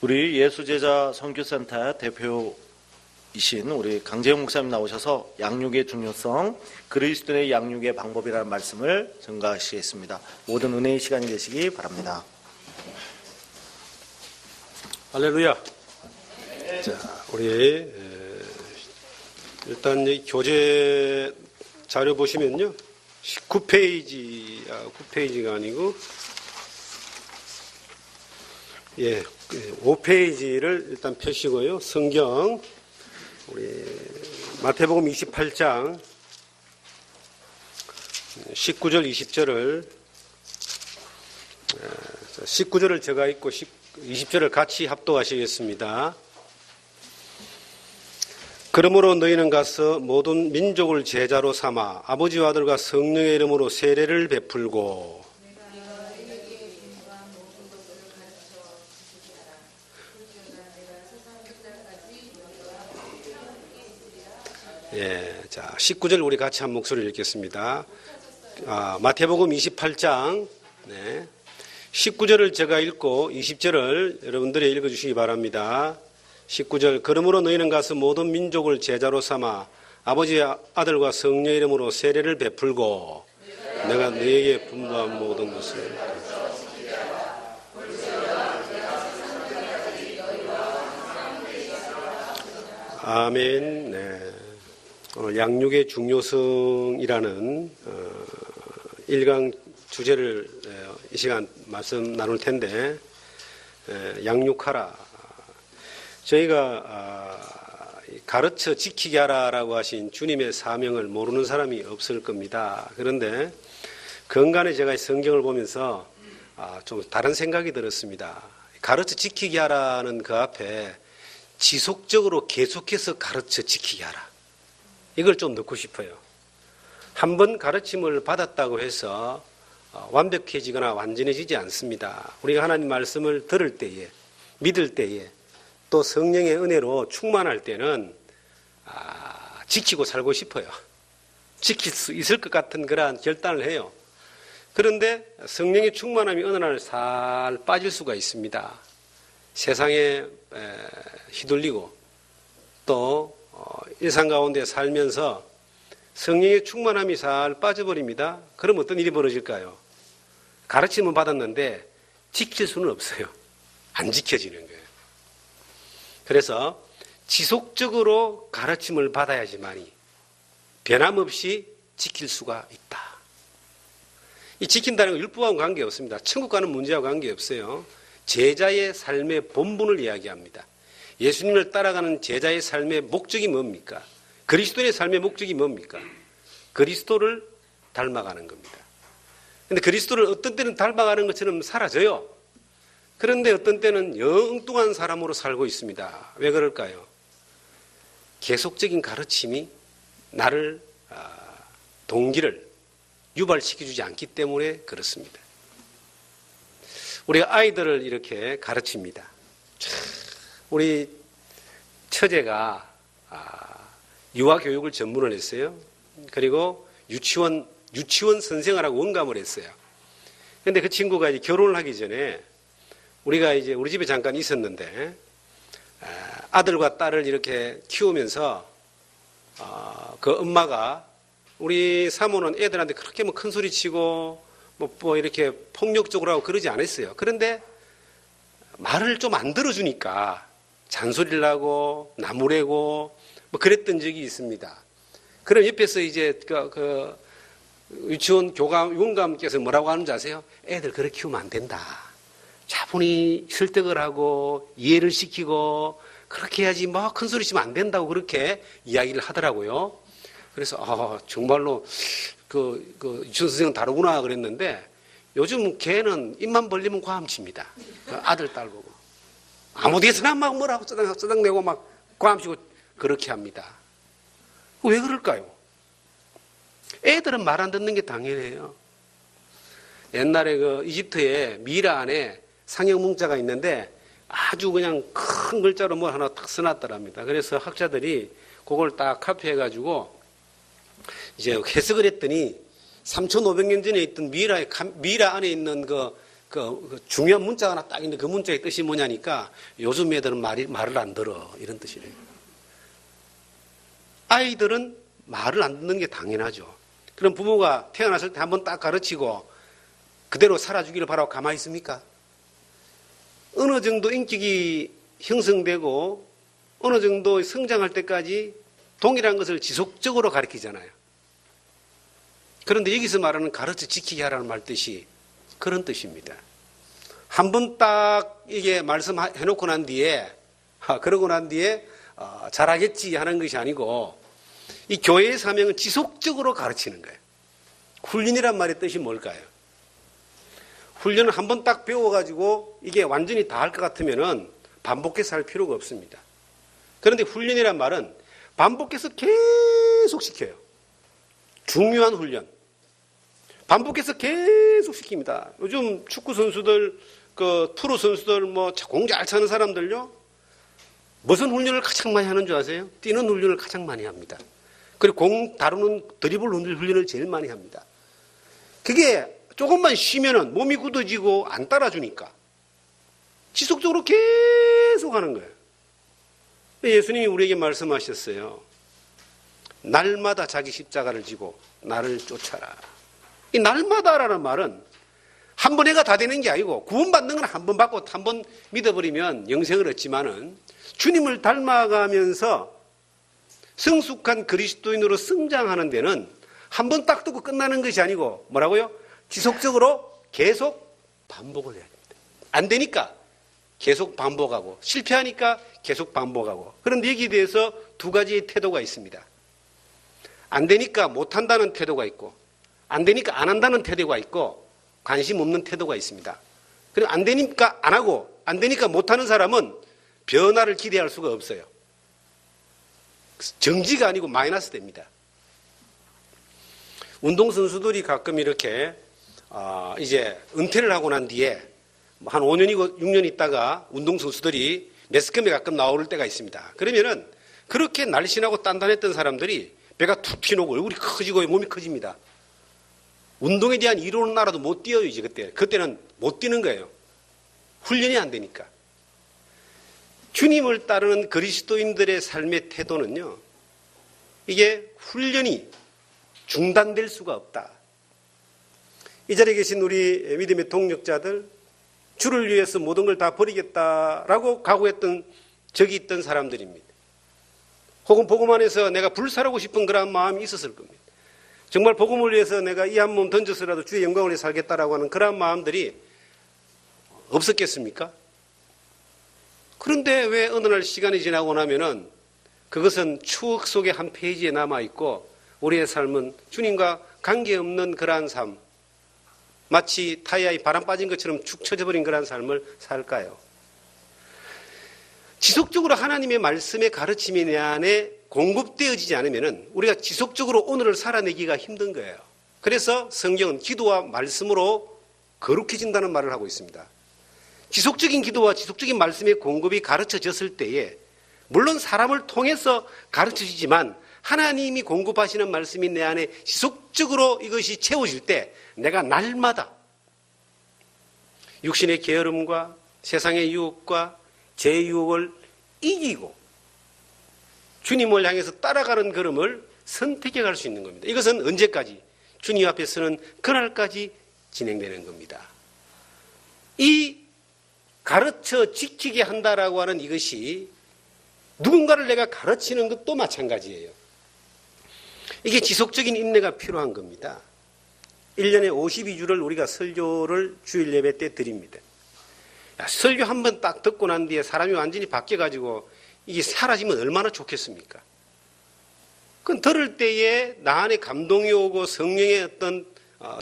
우리 예수제자 선교센터 대표이신 우리 강재영 목사님 나오셔서 양육의 중요성, 그리스도의 양육의 방법이라는 말씀을 전가하시겠습니다. 모든 은혜의 시간이 되시기 바랍니다. 할렐루야. 자, 우리 일단 이 교재 자료 보시면요, 9페이지가 아니고 5페이지를 일단 펴시고요. 성경 우리 마태복음 28장 19절 20절을 19절을 제가 읽고 20절을 같이 합독하시겠습니다. 그러므로 너희는 가서 모든 민족을 제자로 삼아 아버지와 아들과 성령의 이름으로 세례를 베풀고 자, 19절 우리 같이 한 목소리를 읽겠습니다. 마태복음 28장 19절을 제가 읽고 20절을 여러분들이 읽어주시기 바랍니다. 19절 그러므로 너희는 가서 모든 민족을 제자로 삼아 아버지와 아들과 성령의 이름으로 세례를 베풀고 내가 너희에게 분부한 모든 것을 아멘. 오늘 양육의 중요성이라는 1강 주제를 이 시간 말씀 나눌 텐데, 양육하라. 저희가 가르쳐 지키게 하라라고 하신 주님의 사명을 모르는 사람이 없을 겁니다. 그런데 근간에 제가 성경을 보면서 좀 다른 생각이 들었습니다. 가르쳐 지키게 하라는 그 앞에 지속적으로 계속해서 가르쳐 지키게 하라. 이걸 좀 넣고 싶어요. 한 번 가르침을 받았다고 해서 완벽해지거나 완전해지지 않습니다. 우리가 하나님 말씀을 들을 때에, 믿을 때에, 또 성령의 은혜로 충만할 때는 지키고 살고 싶어요. 지킬 수 있을 것 같은 그러한 결단을 해요. 그런데 성령의 충만함이 어느 날 살 빠질 수가 있습니다. 세상에 휘둘리고 또 일상 가운데 살면서 성령의 충만함이 살 빠져버립니다. 그럼 어떤 일이 벌어질까요? 가르침은 받았는데 지킬 수는 없어요. 안 지켜지는 거예요. 그래서 지속적으로 가르침을 받아야지만이 변함없이 지킬 수가 있다. 이 지킨다는 건 율법하고는 관계없습니다. 천국 가는 문제하고 관계없어요. 제자의 삶의 본분을 이야기합니다. 예수님을 따라가는 제자의 삶의 목적이 뭡니까? 그리스도의 삶의 목적이 뭡니까? 그리스도를 닮아가는 겁니다. 그런데 그리스도를 어떤 때는 닮아가는 것처럼 사라져요. 그런데 어떤 때는 엉뚱한 사람으로 살고 있습니다. 왜 그럴까요? 계속적인 가르침이 나를 동기를 유발시켜주지 않기 때문에 그렇습니다. 우리가 아이들을 이렇게 가르칩니다. 우리 처제가 유아교육을 전문을 했어요. 그리고 유치원 선생을 하고 원감을 했어요. 그런데 그 친구가 이제 결혼을 하기 전에 우리가 이제 우리 집에 잠깐 있었는데 아들과 딸을 이렇게 키우면서 그 엄마가 우리 사모는 애들한테 그렇게 뭐 큰 소리 치고 뭐 이렇게 폭력적으로 하고 그러지 않았어요. 그런데 말을 좀 안 들어주니까 잔소리를 하고 나무래고 뭐 그랬던 적이 있습니다. 그럼 옆에서 이제 그 유치원 원감께서 뭐라고 하는지 아세요? 애들 그렇게 키우면 안 된다. 차분히 설득을 하고 이해를 시키고 그렇게 해야지 뭐 큰 소리 치면 안 된다고 그렇게 이야기를 하더라고요. 그래서 정말로 그 유치원 선생은 다르구나 그랬는데 요즘 걔는 입만 벌리면 과음칩니다. 아들 딸 보고 아무 데서나 막 뭐라고 쓰닥내고 막 과음치고 그렇게 합니다. 왜 그럴까요? 애들은 말 안 듣는 게 당연해요. 옛날에 그 이집트에 미라 안에 상형 문자가 있는데 아주 그냥 큰 글자로 뭐 하나 딱 써놨더랍니다. 그래서 학자들이 그걸 딱 카피해가지고 이제 해석을 했더니 3,500년 전에 있던 미라 안에 있는 그 그 중요한 문자가 하나 딱 있는데 그 문자의 뜻이 뭐냐니까 요즘 애들은 말을 안 들어. 이런 뜻이래요. 아이들은 말을 안 듣는 게 당연하죠. 그럼 부모가 태어났을 때 한번 딱 가르치고 그대로 살아주기를 바라고 가만히 있습니까? 어느 정도 인격이 형성되고 어느 정도 성장할 때까지 동일한 것을 지속적으로 가르치잖아요. 그런데 여기서 말하는 가르쳐 지키게 하라는 말 뜻이 그런 뜻입니다. 한 번 딱 이게 말씀해놓고 난 뒤에, 그러고 난 뒤에 잘하겠지 하는 것이 아니고 이 교회의 사명은 지속적으로 가르치는 거예요. 훈련이란 말의 뜻이 뭘까요? 훈련은 한 번 딱 배워가지고 이게 완전히 다 할 것 같으면은 반복해서 할 필요가 없습니다. 그런데 훈련이란 말은 반복해서 계속 시켜요. 중요한 훈련. 반복해서 계속 시킵니다. 요즘 축구 선수들, 프로 선수들, 공 잘 차는 사람들요. 무슨 훈련을 가장 많이 하는 줄 아세요? 뛰는 훈련을 가장 많이 합니다. 그리고 공 다루는 드리블 훈련을 제일 많이 합니다. 그게 조금만 쉬면은 몸이 굳어지고 안 따라주니까 지속적으로 계속 하는 거예요. 예수님이 우리에게 말씀하셨어요. 날마다 자기 십자가를 지고 나를 쫓아라. 이 날마다라는 말은 한 번 해가 다 되는 게 아니고 구원받는 건 한 번 받고 한 번 믿어버리면 영생을 얻지만은 주님을 닮아가면서 성숙한 그리스도인으로 성장하는 데는 한 번 딱 듣고 끝나는 것이 아니고 뭐라고요? 지속적으로 계속 반복을 해야 됩니다. 안 되니까 계속 반복하고 실패하니까 계속 반복하고. 그런데 여기에 대해서 두 가지의 태도가 있습니다. 안 되니까 못한다는 태도가 있고 안 되니까 안 한다는 태도가 있고 관심 없는 태도가 있습니다. 그리고 안 되니까 안 하고 안 되니까 못하는 사람은 변화를 기대할 수가 없어요. 정지가 아니고 마이너스 됩니다. 운동선수들이 가끔 이렇게 이제 은퇴를 하고 난 뒤에 한 5년이고 6년 있다가 운동선수들이 매스컴에 가끔 나올 때가 있습니다. 그러면은 그렇게 날씬하고 단단했던 사람들이 배가 툭 튀어나오고 얼굴이 커지고 몸이 커집니다. 운동에 대한 이론은 알아도 못 뛰어요, 이제 그때. 그때는 못 뛰는 거예요. 훈련이 안 되니까. 주님을 따르는 그리스도인들의 삶의 태도는요, 이게 훈련이 중단될 수가 없다. 이 자리에 계신 우리 믿음의 동력자들, 주를 위해서 모든 걸 다 버리겠다라고 각오했던 적이 있던 사람들입니다. 혹은 복음 안에서 내가 불살하고 싶은 그런 마음이 있었을 겁니다. 정말 복음을 위해서 내가 이 한 몸 던져서라도 주의 영광을 위해 살겠다라고 하는 그런 마음들이 없었겠습니까? 그런데 왜 어느 날 시간이 지나고 나면은 그것은 추억 속의 한 페이지에 남아있고 우리의 삶은 주님과 관계없는 그러한 삶, 마치 타이어에 바람 빠진 것처럼 축 처져버린 그러한 삶을 살까요? 지속적으로 하나님의 말씀의 가르침이 내 안에 공급되어지지 않으면 우리가 지속적으로 오늘을 살아내기가 힘든 거예요. 그래서 성경은 기도와 말씀으로 거룩해진다는 말을 하고 있습니다. 지속적인 기도와 지속적인 말씀의 공급이 가르쳐졌을 때에 물론 사람을 통해서 가르쳐지지만 하나님이 공급하시는 말씀이 내 안에 지속적으로 이것이 채워질 때 내가 날마다 육신의 게으름과 세상의 유혹과 제 유혹을 이기고 주님을 향해서 따라가는 걸음을 선택해 갈 수 있는 겁니다. 이것은 언제까지? 주님 앞에 서는 그날까지 진행되는 겁니다. 이 가르쳐 지키게 한다라고 하는 이것이 누군가를 내가 가르치는 것도 마찬가지예요. 이게 지속적인 인내가 필요한 겁니다. 1년에 52주를 우리가 설교를 주일 예배 때 드립니다. 설교 한 번 딱 듣고 난 뒤에 사람이 완전히 바뀌어가지고 이게 사라지면 얼마나 좋겠습니까? 그건 들을 때에 나 안에 감동이 오고 성령의 어떤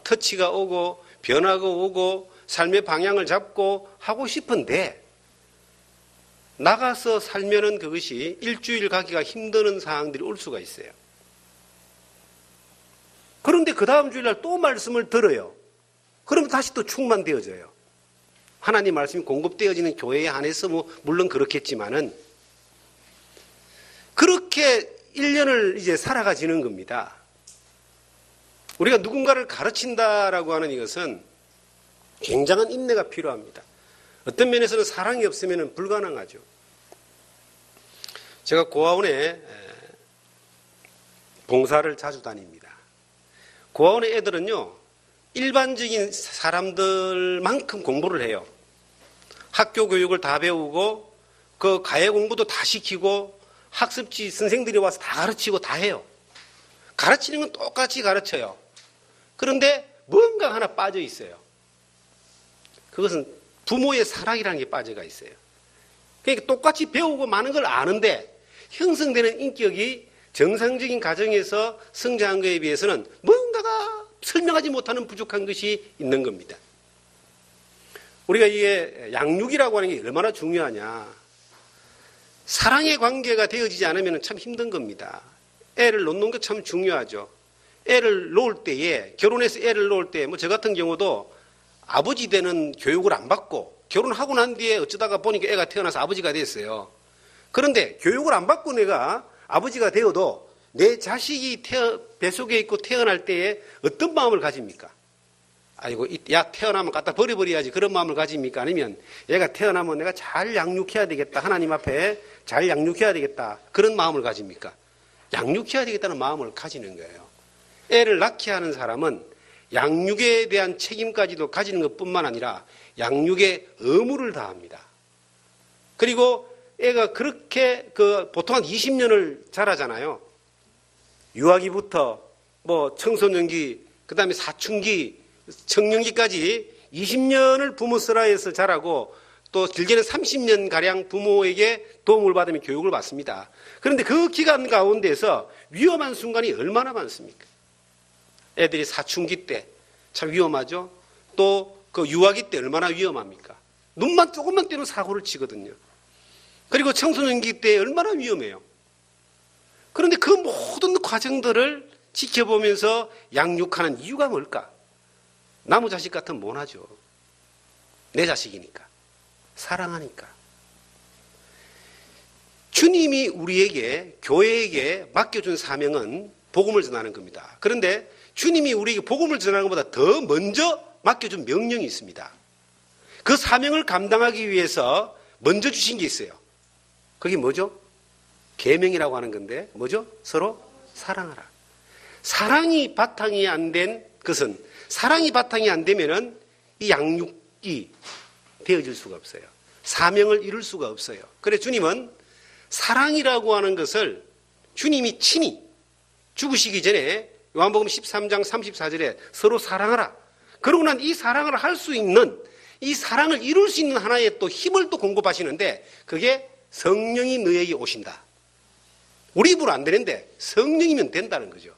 터치가 오고 변화가 오고 삶의 방향을 잡고 하고 싶은데 나가서 살면은 그것이 일주일 가기가 힘드는 상황들이 올 수가 있어요. 그런데 그 다음 주일날 또 말씀을 들어요. 그러면 다시 또 충만되어져요. 하나님 말씀이 공급되어지는 교회에 한해서 물론 그렇겠지만은 그렇게 1년을 이제 살아가지는 겁니다. 우리가 누군가를 가르친다라고 하는 이것은 굉장한 인내가 필요합니다. 어떤 면에서는 사랑이 없으면 불가능하죠. 제가 고아원에 봉사를 자주 다닙니다. 고아원의 애들은요, 일반적인 사람들만큼 공부를 해요. 학교 교육을 다 배우고 그 가해 공부도 다 시키고 학습지 선생들이 와서 다 가르치고 다 해요. 가르치는 건 똑같이 가르쳐요. 그런데 뭔가 하나 빠져 있어요. 그것은 부모의 사랑이라는 게 빠져가 있어요. 그러니까 똑같이 배우고 많은 걸 아는데 형성되는 인격이 정상적인 가정에서 성장한 것에 비해서는 뭔가가 설명하지 못하는 부족한 것이 있는 겁니다. 우리가 이게 양육이라고 하는 게 얼마나 중요하냐. 사랑의 관계가 되어지지 않으면 참 힘든 겁니다. 애를 놓는 게 참 중요하죠. 애를 놓을 때에, 결혼해서 애를 놓을 때, 저 같은 경우도 아버지 되는 교육을 안 받고 결혼하고 난 뒤에 어쩌다가 보니까 애가 태어나서 아버지가 됐어요. 그런데 교육을 안 받고 내가 아버지가 되어도 내 자식이 뱃속에 있고 태어날 때에 어떤 마음을 가집니까? 아이고, 야, 태어나면 갖다 버려버려야지. 그런 마음을 가집니까? 아니면 얘가 태어나면 내가 잘 양육해야 되겠다. 하나님 앞에 잘 양육해야 되겠다. 그런 마음을 가집니까? 양육해야 되겠다는 마음을 가지는 거예요. 애를 낳게 하는 사람은 양육에 대한 책임까지도 가지는 것뿐만 아니라 양육의 의무를 다합니다. 그리고 애가 그렇게 보통 한 20년을 자라잖아요. 유아기부터 청소년기, 그 다음에 사춘기, 청년기까지 20년을 부모 슬하에서 자라고 또 길게는 30년가량 부모에게 도움을 받으며 교육을 받습니다. 그런데 그 기간 가운데서 위험한 순간이 얼마나 많습니까? 애들이 사춘기 때 참 위험하죠. 또 그 유아기 때 얼마나 위험합니까? 눈만 조금만 떼면 사고를 치거든요. 그리고 청소년기 때 얼마나 위험해요. 그런데 그 모든 과정들을 지켜보면서 양육하는 이유가 뭘까? 나무 자식 같으면 못하죠. 내 자식이니까. 사랑하니까. 주님이 우리에게, 교회에게 맡겨준 사명은 복음을 전하는 겁니다. 그런데 주님이 우리에게 복음을 전하는 것보다 더 먼저 맡겨준 명령이 있습니다. 그 사명을 감당하기 위해서 먼저 주신 게 있어요. 그게 뭐죠? 계명이라고 하는 건데 뭐죠? 서로 사랑하라. 사랑이 바탕이 안 된 것은, 사랑이 바탕이 안 되면은 이 양육이 되어질 수가 없어요. 사명을 이룰 수가 없어요. 그래서 주님은 사랑이라고 하는 것을 주님이 친히 죽으시기 전에 요한복음 13장 34절에 서로 사랑하라. 그러고 난 이 사랑을 할 수 있는, 이 사랑을 이룰 수 있는 하나의 또 힘을 또 공급하시는데 그게 성령이 너에게 오신다. 우리 입으로 안 되는데 성령이면 된다는 거죠.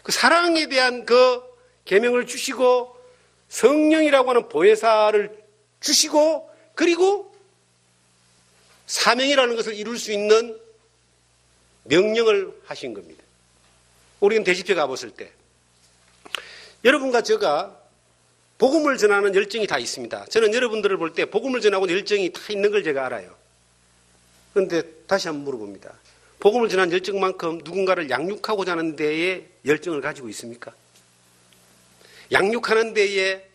그 사랑에 대한 그 계명을 주시고 성령이라고 하는 보혜사를 주시고 그리고 사명이라는 것을 이룰 수 있는 명령을 하신 겁니다. 우리는 대집회 가봤을 때 여러분과 제가 복음을 전하는 열정이 다 있습니다. 저는 여러분들을 볼 때 복음을 전하고 열정이 다 있는 걸 제가 알아요. 그런데 다시 한번 물어봅니다. 복음을 전하는 열정만큼 누군가를 양육하고자 하는 데에 열정을 가지고 있습니까? 양육하는 데에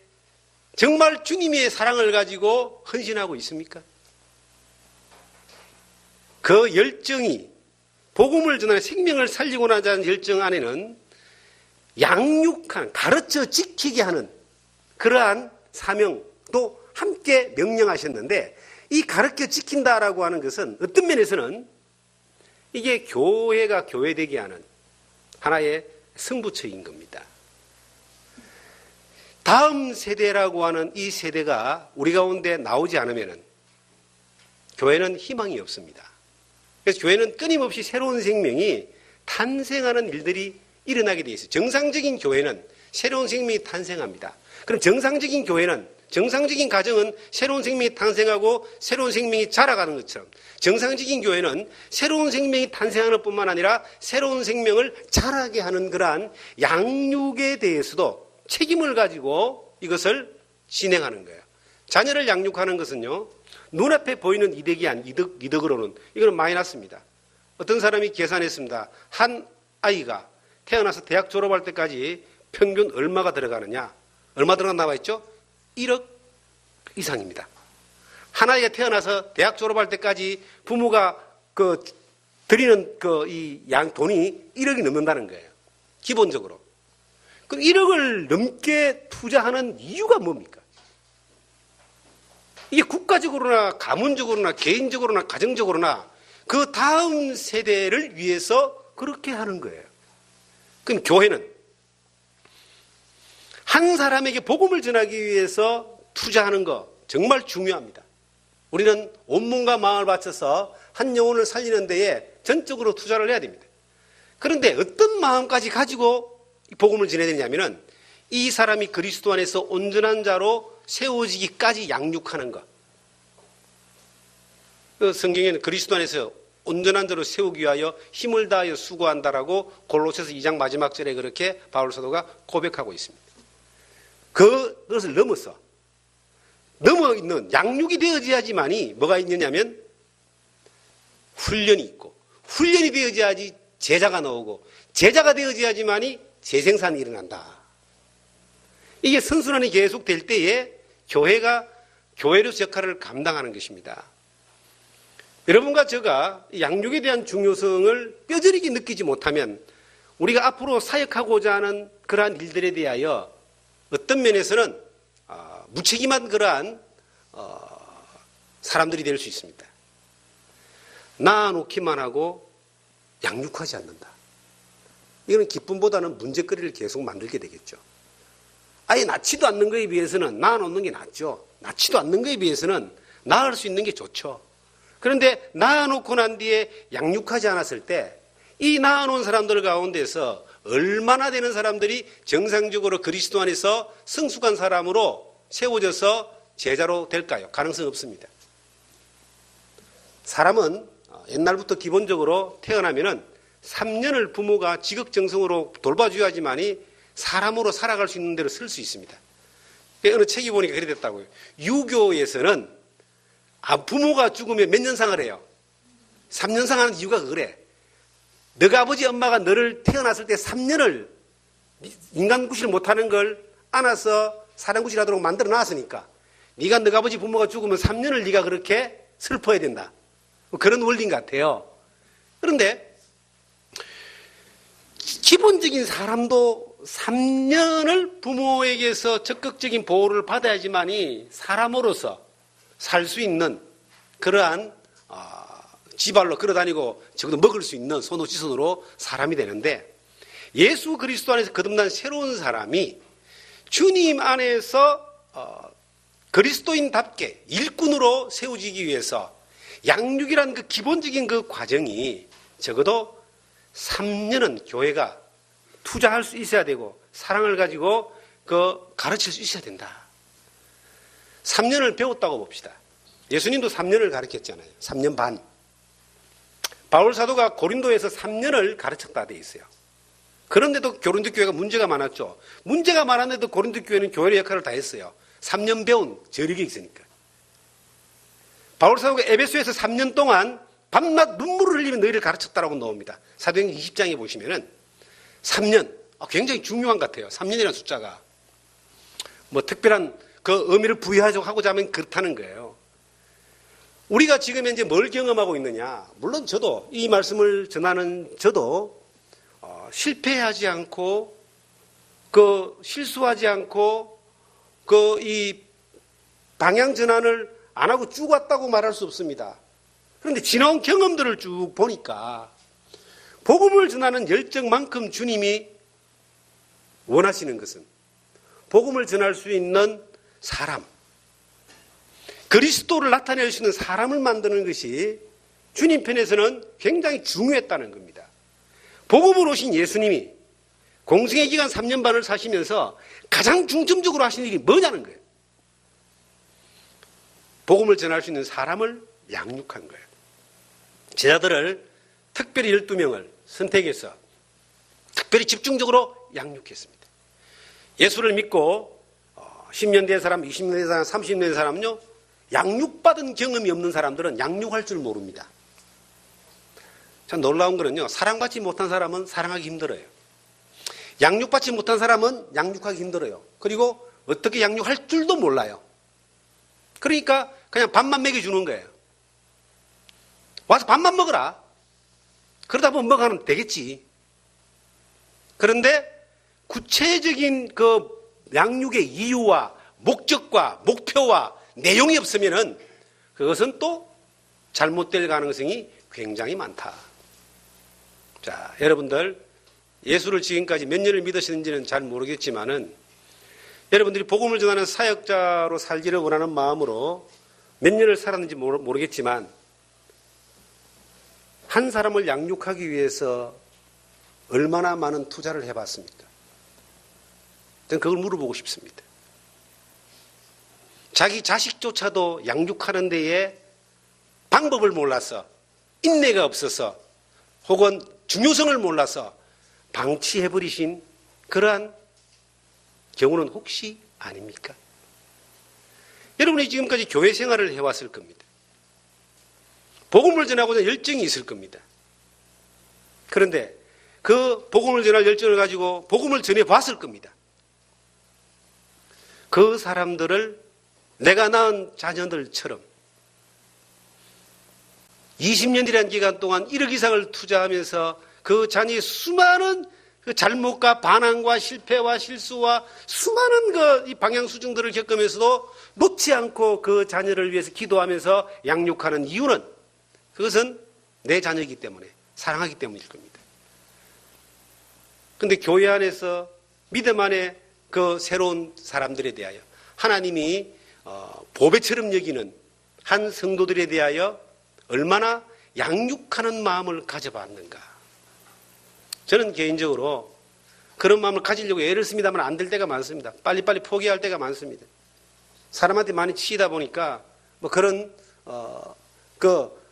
정말 주님의 사랑을 가지고 헌신하고 있습니까? 그 열정이 복음을 전하는 생명을 살리고자 하는 열정 안에는 양육하는, 가르쳐 지키게 하는 그러한 사명도 함께 명령하셨는데 이 가르쳐 지킨다라고 하는 것은 어떤 면에서는 이게 교회가 교회되게 하는 하나의 승부처인 겁니다. 다음 세대라고 하는 이 세대가 우리 가운데 나오지 않으면 교회는 희망이 없습니다. 그래서 교회는 끊임없이 새로운 생명이 탄생하는 일들이 일어나게 되어 있어요. 정상적인 교회는 새로운 생명이 탄생합니다. 그럼 정상적인 교회는, 정상적인 가정은 새로운 생명이 탄생하고 새로운 생명이 자라가는 것처럼 정상적인 교회는 새로운 생명이 탄생하는 뿐만 아니라 새로운 생명을 자라게 하는 그러한 양육에 대해서도 책임을 가지고 이것을 진행하는 거예요. 자녀를 양육하는 것은요, 눈앞에 보이는 이득으로는 이거는 마이너스입니다. 어떤 사람이 계산했습니다. 한 아이가 태어나서 대학 졸업할 때까지 평균 얼마가 들어가느냐? 얼마 들어가 나와 있죠? 1억 이상입니다. 한 아이가 태어나서 대학 졸업할 때까지 부모가 드리는 이 돈이 1억이 넘는다는 거예요. 기본적으로. 그럼 1억을 넘게 투자하는 이유가 뭡니까? 이게 국가적으로나 가문적으로나 개인적으로나 가정적으로나 그 다음 세대를 위해서 그렇게 하는 거예요. 그럼 교회는 한 사람에게 복음을 전하기 위해서 투자하는 거 정말 중요합니다. 우리는 온몸과 마음을 바쳐서 한 영혼을 살리는 데에 전적으로 투자를 해야 됩니다. 그런데 어떤 마음까지 가지고 복음을 전해야 되냐면은 이 사람이 그리스도 안에서 온전한 자로 세워지기까지 양육하는 것. 성경에는 그리스도 안에서 온전한 자로 세우기 위하여 힘을 다하여 수고한다라고 골로새서 2장 마지막 절에 그렇게 바울 사도가 고백하고 있습니다. 그것을 넘어 있는 양육이 되어져야지만이 뭐가 있느냐면 훈련이 있고, 훈련이 되어져야지 제자가 나오고, 제자가 되어져야지만이 재생산이 일어난다. 이게 선순환이 계속 될 때에 교회가 교회로서 역할을 감당하는 것입니다. 여러분과 제가 양육에 대한 중요성을 뼈저리게 느끼지 못하면 우리가 앞으로 사역하고자 하는 그러한 일들에 대하여 어떤 면에서는 무책임한 그러한 사람들이 될 수 있습니다. 낳아놓기만 하고 양육하지 않는다. 이거는 기쁨보다는 문제거리를 계속 만들게 되겠죠. 아예 낳지도 않는 것에 비해서는 낳아놓는 게 낫죠. 낳지도 않는 것에 비해서는 낳을 수 있는 게 좋죠. 그런데 낳아놓고 난 뒤에 양육하지 않았을 때 이 낳아놓은 사람들 가운데서 얼마나 되는 사람들이 정상적으로 그리스도 안에서 성숙한 사람으로 세워져서 제자로 될까요? 가능성이 없습니다. 사람은 옛날부터 기본적으로 태어나면은 3년을 부모가 지극정성으로 돌봐줘야지만이 사람으로 살아갈 수 있는 대로 쓸 수 있습니다. 어느 책이 보니까 그래 됐다고요. 유교에서는 부모가 죽으면 몇 년상을 해요? 3년상 하는 이유가 그래. 너가 아버지 엄마가 너를 태어났을 때 3년을 인간구실 못하는 걸 안아서 사람구실 하도록 만들어 놨으니까 네가 너가 아버지 부모가 죽으면 3년을 네가 그렇게 슬퍼야 된다. 그런 원리인 것 같아요. 그런데 기본적인 사람도 3년을 부모에게서 적극적인 보호를 받아야지만이 사람으로서 살 수 있는 그러한 지발로 걸어다니고 적어도 먹을 수 있는 손으로 사람이 되는데 예수 그리스도 안에서 거듭난 새로운 사람이 주님 안에서 그리스도인답게 일꾼으로 세워지기 위해서 양육이라는 그 기본적인 그 과정이 적어도 3년은 교회가 투자할 수 있어야 되고 사랑을 가지고 가르칠 수 있어야 된다. 3년을 배웠다고 봅시다. 예수님도 3년을 가르쳤잖아요. 3년 반. 바울 사도가 고린도에서 3년을 가르쳤다 돼 있어요. 그런데도 고린도 교회가 문제가 많았죠. 문제가 많았는데도 고린도 교회는 교회의 역할을 다 했어요. 3년 배운 저력이 있으니까. 바울 사도가 에베소에서 3년 동안 밤낮 눈물을 흘리며 너희를 가르쳤다라고 나옵니다. 사도행전 20장에 보시면은 3년 굉장히 중요한 것 같아요. 3년이라는 숫자가 뭐 특별한 그 의미를 부여하고자 하면 그렇다는 거예요. 우리가 지금 현재 뭘 경험하고 있느냐? 물론 저도 이 말씀을 전하는 저도 실패하지 않고 실수하지 않고 이 방향 전환을 안 하고 쭉 왔다고 말할 수 없습니다. 그런데 지나온 경험들을 쭉 보니까 복음을 전하는 열정만큼 주님이 원하시는 것은 복음을 전할 수 있는 사람, 그리스도를 나타낼 수 있는 사람을 만드는 것이 주님 편에서는 굉장히 중요했다는 겁니다. 복음으로 오신 예수님이 공생의 기간 3년 반을 사시면서 가장 중점적으로 하신 일이 뭐냐는 거예요. 복음을 전할 수 있는 사람을 양육한 거예요. 제자들을 특별히 12명을 선택해서 특별히 집중적으로 양육했습니다. 예수를 믿고 10년 된 사람, 20년 된 사람, 30년 된 사람은요, 양육받은 경험이 없는 사람들은 양육할 줄 모릅니다. 참 놀라운 거는요, 사랑받지 못한 사람은 사랑하기 힘들어요. 양육받지 못한 사람은 양육하기 힘들어요. 그리고 어떻게 양육할 줄도 몰라요. 그러니까 그냥 밥만 먹여주는 거예요. 와서 밥만 먹어라. 그러다 보면 먹으면 되겠지. 그런데 구체적인 그 양육의 이유와 목적과 목표와 내용이 없으면은 그것은 또 잘못될 가능성이 굉장히 많다. 자, 여러분들 예수를 지금까지 몇 년을 믿으시는지는 잘 모르겠지만은 여러분들이 복음을 전하는 사역자로 살기를 원하는 마음으로 몇 년을 살았는지 모르겠지만 한 사람을 양육하기 위해서 얼마나 많은 투자를 해봤습니까? 저는 그걸 물어보고 싶습니다. 자기 자식조차도 양육하는 데에 방법을 몰라서, 인내가 없어서, 혹은 중요성을 몰라서 방치해버리신 그러한 경우는 혹시 아닙니까? 여러분이 지금까지 교회 생활을 해왔을 겁니다. 복음을 전하고자 열정이 있을 겁니다. 그런데 그 복음을 전할 열정을 가지고 복음을 전해봤을 겁니다. 그 사람들을 내가 낳은 자녀들처럼 20년이라는 기간 동안 1억 이상을 투자하면서 그 자녀의 수많은 그 잘못과 반항과 실패와 실수와 수많은 이 방향 수중들을 겪으면서도 놓지 않고 그 자녀를 위해서 기도하면서 양육하는 이유는 그것은 내 자녀이기 때문에, 사랑하기 때문일 겁니다. 그런데 교회 안에서 믿음 안에 그 새로운 사람들에 대하여 하나님이 보배처럼 여기는 한 성도들에 대하여 얼마나 양육하는 마음을 가져봤는가. 저는 개인적으로 그런 마음을 가지려고 애를 씁니다만 안 될 때가 많습니다. 빨리빨리 포기할 때가 많습니다. 사람한테 많이 치이다 보니까 뭐 그런 그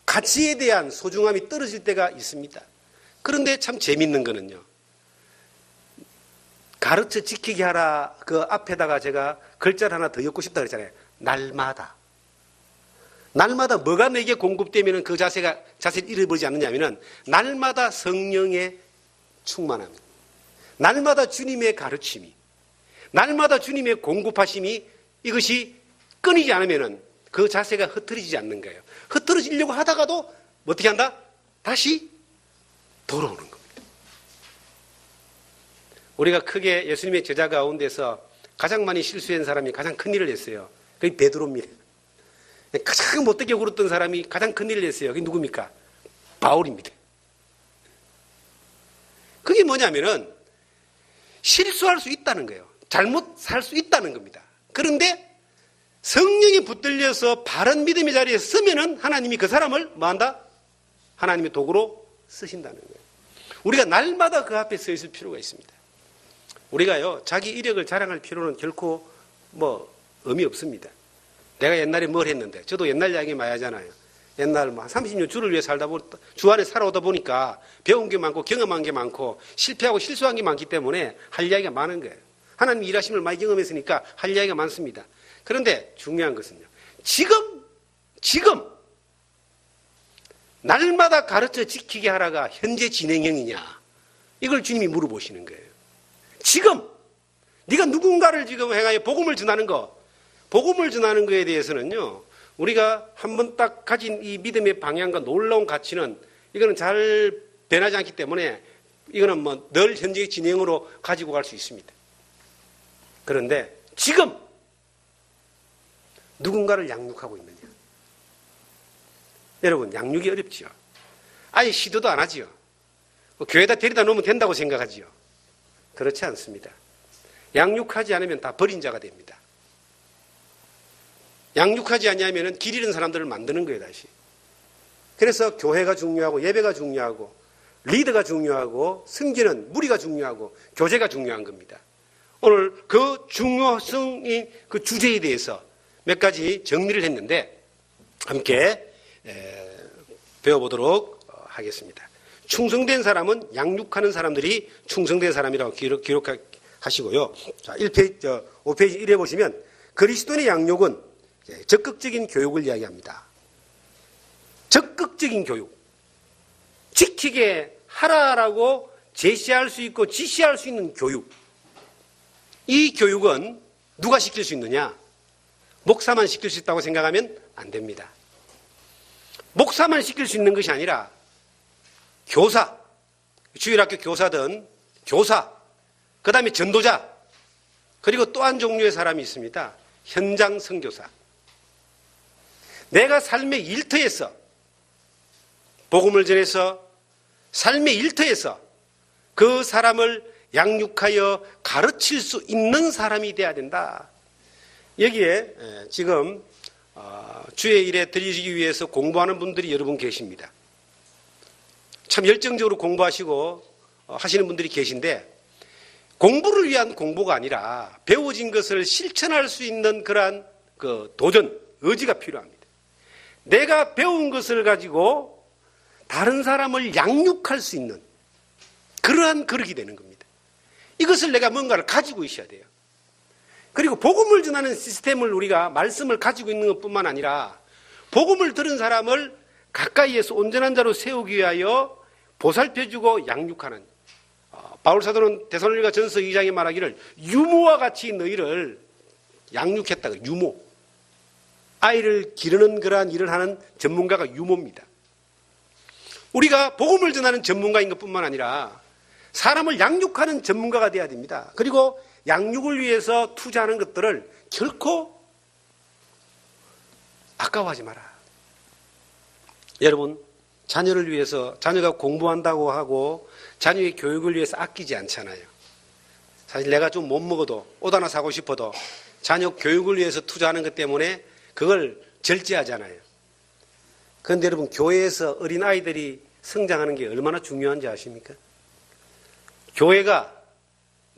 가치에 대한 소중함이 떨어질 때가 있습니다. 그런데 참 재밌는 거는요. 가르쳐 지키게 하라 그 앞에다가 제가 글자를 하나 더 엮고 싶다 그랬잖아요. 날마다. 날마다 뭐가 내게 공급되면 그 자세를 잃어버리지 않느냐면은 날마다 성령의 충만함, 날마다 주님의 가르침이, 날마다 주님의 공급하심이 이것이 끊이지 않으면은 그 자세가 흐트러지지 않는 거예요. 흐트러지려고 하다가도 어떻게 한다? 다시 돌아오는 겁니다. 우리가 크게 예수님의 제자 가운데서 가장 많이 실수한 사람이 가장 큰 일을 했어요. 그게 베드로입니다. 가장 못되게 굴었던 사람이 가장 큰 일을 했어요. 그게 누굽니까? 바울입니다. 그게 뭐냐면은 실수할 수 있다는 거예요. 잘못 살 수 있다는 겁니다. 그런데 성령이 붙들려서 바른 믿음의 자리에 서면은 하나님이 그 사람을 뭐한다? 하나님의 도구로 쓰신다는 거예요. 우리가 날마다 그 앞에 서 있을 필요가 있습니다. 우리가요, 자기 이력을 자랑할 필요는 결코 의미 없습니다. 내가 옛날에 뭘 했는데, 저도 옛날 이야기 많이 하잖아요. 옛날 30년 주를 위해 주 안에 살아오다 보니까 배운 게 많고 경험한 게 많고 실패하고 실수한 게 많기 때문에 할 이야기가 많은 거예요. 하나님 일하심을 많이 경험했으니까 할 이야기가 많습니다. 그런데 중요한 것은요. 지금 날마다 가르쳐 지키게 하라가 현재 진행형이냐? 이걸 주님이 물어보시는 거예요. 지금 네가 누군가를 지금 행하여 복음을 전하는 거에 대해서는요. 우리가 한번 딱 가진 이 믿음의 방향과 놀라운 가치는 이거는 잘 변하지 않기 때문에 이거는 늘 현재의 진행으로 가지고 갈 수 있습니다. 그런데 지금 누군가를 양육하고 있느냐? 여러분, 양육이 어렵지요. 아예 시도도 안 하지요. 교회에다 데려다 놓으면 된다고 생각하지요. 그렇지 않습니다. 양육하지 않으면 다 버린 자가 됩니다. 양육하지 않으면 길 잃은 사람들을 만드는 거예요, 다시. 그래서 교회가 중요하고 예배가 중요하고 리더가 중요하고 승기는 무리가 중요하고 교제가 중요한 겁니다. 오늘 그 중요성인 그 주제에 대해서 몇 가지 정리를 했는데 함께 배워보도록 하겠습니다. 충성된 사람은 양육하는 사람들이 충성된 사람이라고 기록하시고요. 자, 5페이지 1에 보시면 그리스도인의 양육은 적극적인 교육을 이야기합니다. 적극적인 교육. 지키게 하라라고 제시할 수 있고 지시할 수 있는 교육. 이 교육은 누가 시킬 수 있느냐? 목사만 시킬 수 있다고 생각하면 안 됩니다. 목사만 시킬 수 있는 것이 아니라 교사, 주일학교 교사든 교사, 그 다음에 전도자, 그리고 또 한 종류의 사람이 있습니다. 현장 선교사. 내가 삶의 일터에서 복음을 전해서 삶의 일터에서 그 사람을 양육하여 가르칠 수 있는 사람이 되어야 된다. 여기에 지금 주의 일에 드리기 위해서 공부하는 분들이 여러분 계십니다. 참 열정적으로 공부하시고 하시는 분들이 계신데 공부를 위한 공부가 아니라 배워진 것을 실천할 수 있는 그러한 그 도전, 의지가 필요합니다. 내가 배운 것을 가지고 다른 사람을 양육할 수 있는 그러한 그릇이 되는 겁니다. 이것을 내가 뭔가를 가지고 있어야 돼요. 그리고 복음을 전하는 시스템을 우리가 말씀을 가지고 있는 것뿐만 아니라 복음을 들은 사람을 가까이에서 온전한 자로 세우기 위하여 보살펴주고 양육하는, 바울 사도는 데살로니가 전서 2장에 말하기를 유모와 같이 너희를 양육했다. 유모. 아이를 기르는 그러한 일을 하는 전문가가 유모입니다. 우리가 복음을 전하는 전문가인 것뿐만 아니라 사람을 양육하는 전문가가 되어야 됩니다. 그리고 양육을 위해서 투자하는 것들을 결코 아까워하지 마라. 여러분, 자녀를 위해서, 자녀가 공부한다고 하고 자녀의 교육을 위해서 아끼지 않잖아요. 사실 내가 좀 못 먹어도 옷 하나 사고 싶어도 자녀 교육을 위해서 투자하는 것 때문에 그걸 절제하잖아요. 그런데 여러분, 교회에서 어린아이들이 성장하는 게 얼마나 중요한지 아십니까? 교회가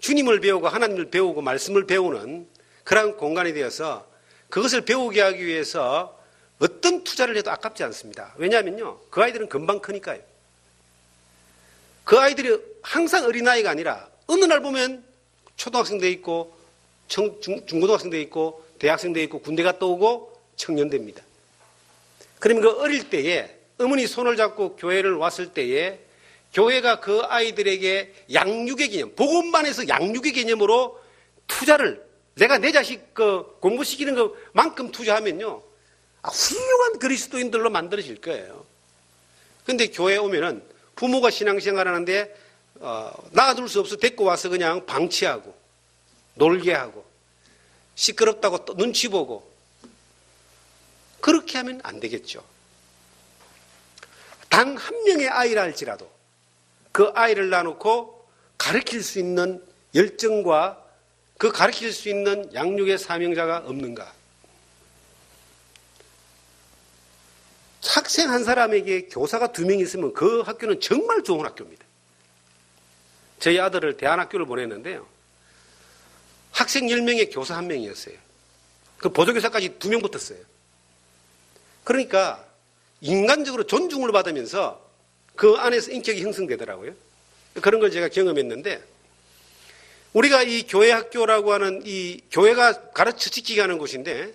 주님을 배우고 하나님을 배우고 말씀을 배우는 그런 공간이 되어서 그것을 배우게 하기 위해서 어떤 투자를 해도 아깝지 않습니다. 왜냐하면요, 그 아이들은 금방 크니까요. 그 아이들이 항상 어린아이가 아니라 어느 날 보면 초등학생 돼 있고 중고등학생 돼 있고 대학생 돼 있고 군대 갔다 오고 청년 됩니다. 그러면 그 어릴 때에 어머니 손을 잡고 교회를 왔을 때에 교회가 그 아이들에게 양육의 개념, 복음반에서 양육의 개념으로 투자를, 내가 내 자식 공부시키는 것만큼 투자하면요, 훌륭한 그리스도인들로 만들어질 거예요. 그런데 교회에 오면은 부모가 신앙생활 하는데 놔둘 수 없어 데리고 와서 그냥 방치하고 놀게 하고 시끄럽다고 또 눈치 보고, 그렇게 하면 안 되겠죠. 단 한 명의 아이라 할지라도 그 아이를 놔놓고 가르칠 수 있는 열정과 그 가르칠 수 있는 양육의 사명자가 없는가? 학생 한 사람에게 교사가 2명 있으면 그 학교는 정말 좋은 학교입니다. 저희 아들을 대안학교를 보냈는데요, 학생 10명에 교사 1명이었어요. 그 보조교사까지 2명 붙었어요. 그러니까 인간적으로 존중을 받으면서 그 안에서 인격이 형성되더라고요. 그런 걸 제가 경험했는데, 우리가 이 교회 학교라고 하는 이 교회가 가르쳐 지키게 하는 곳인데,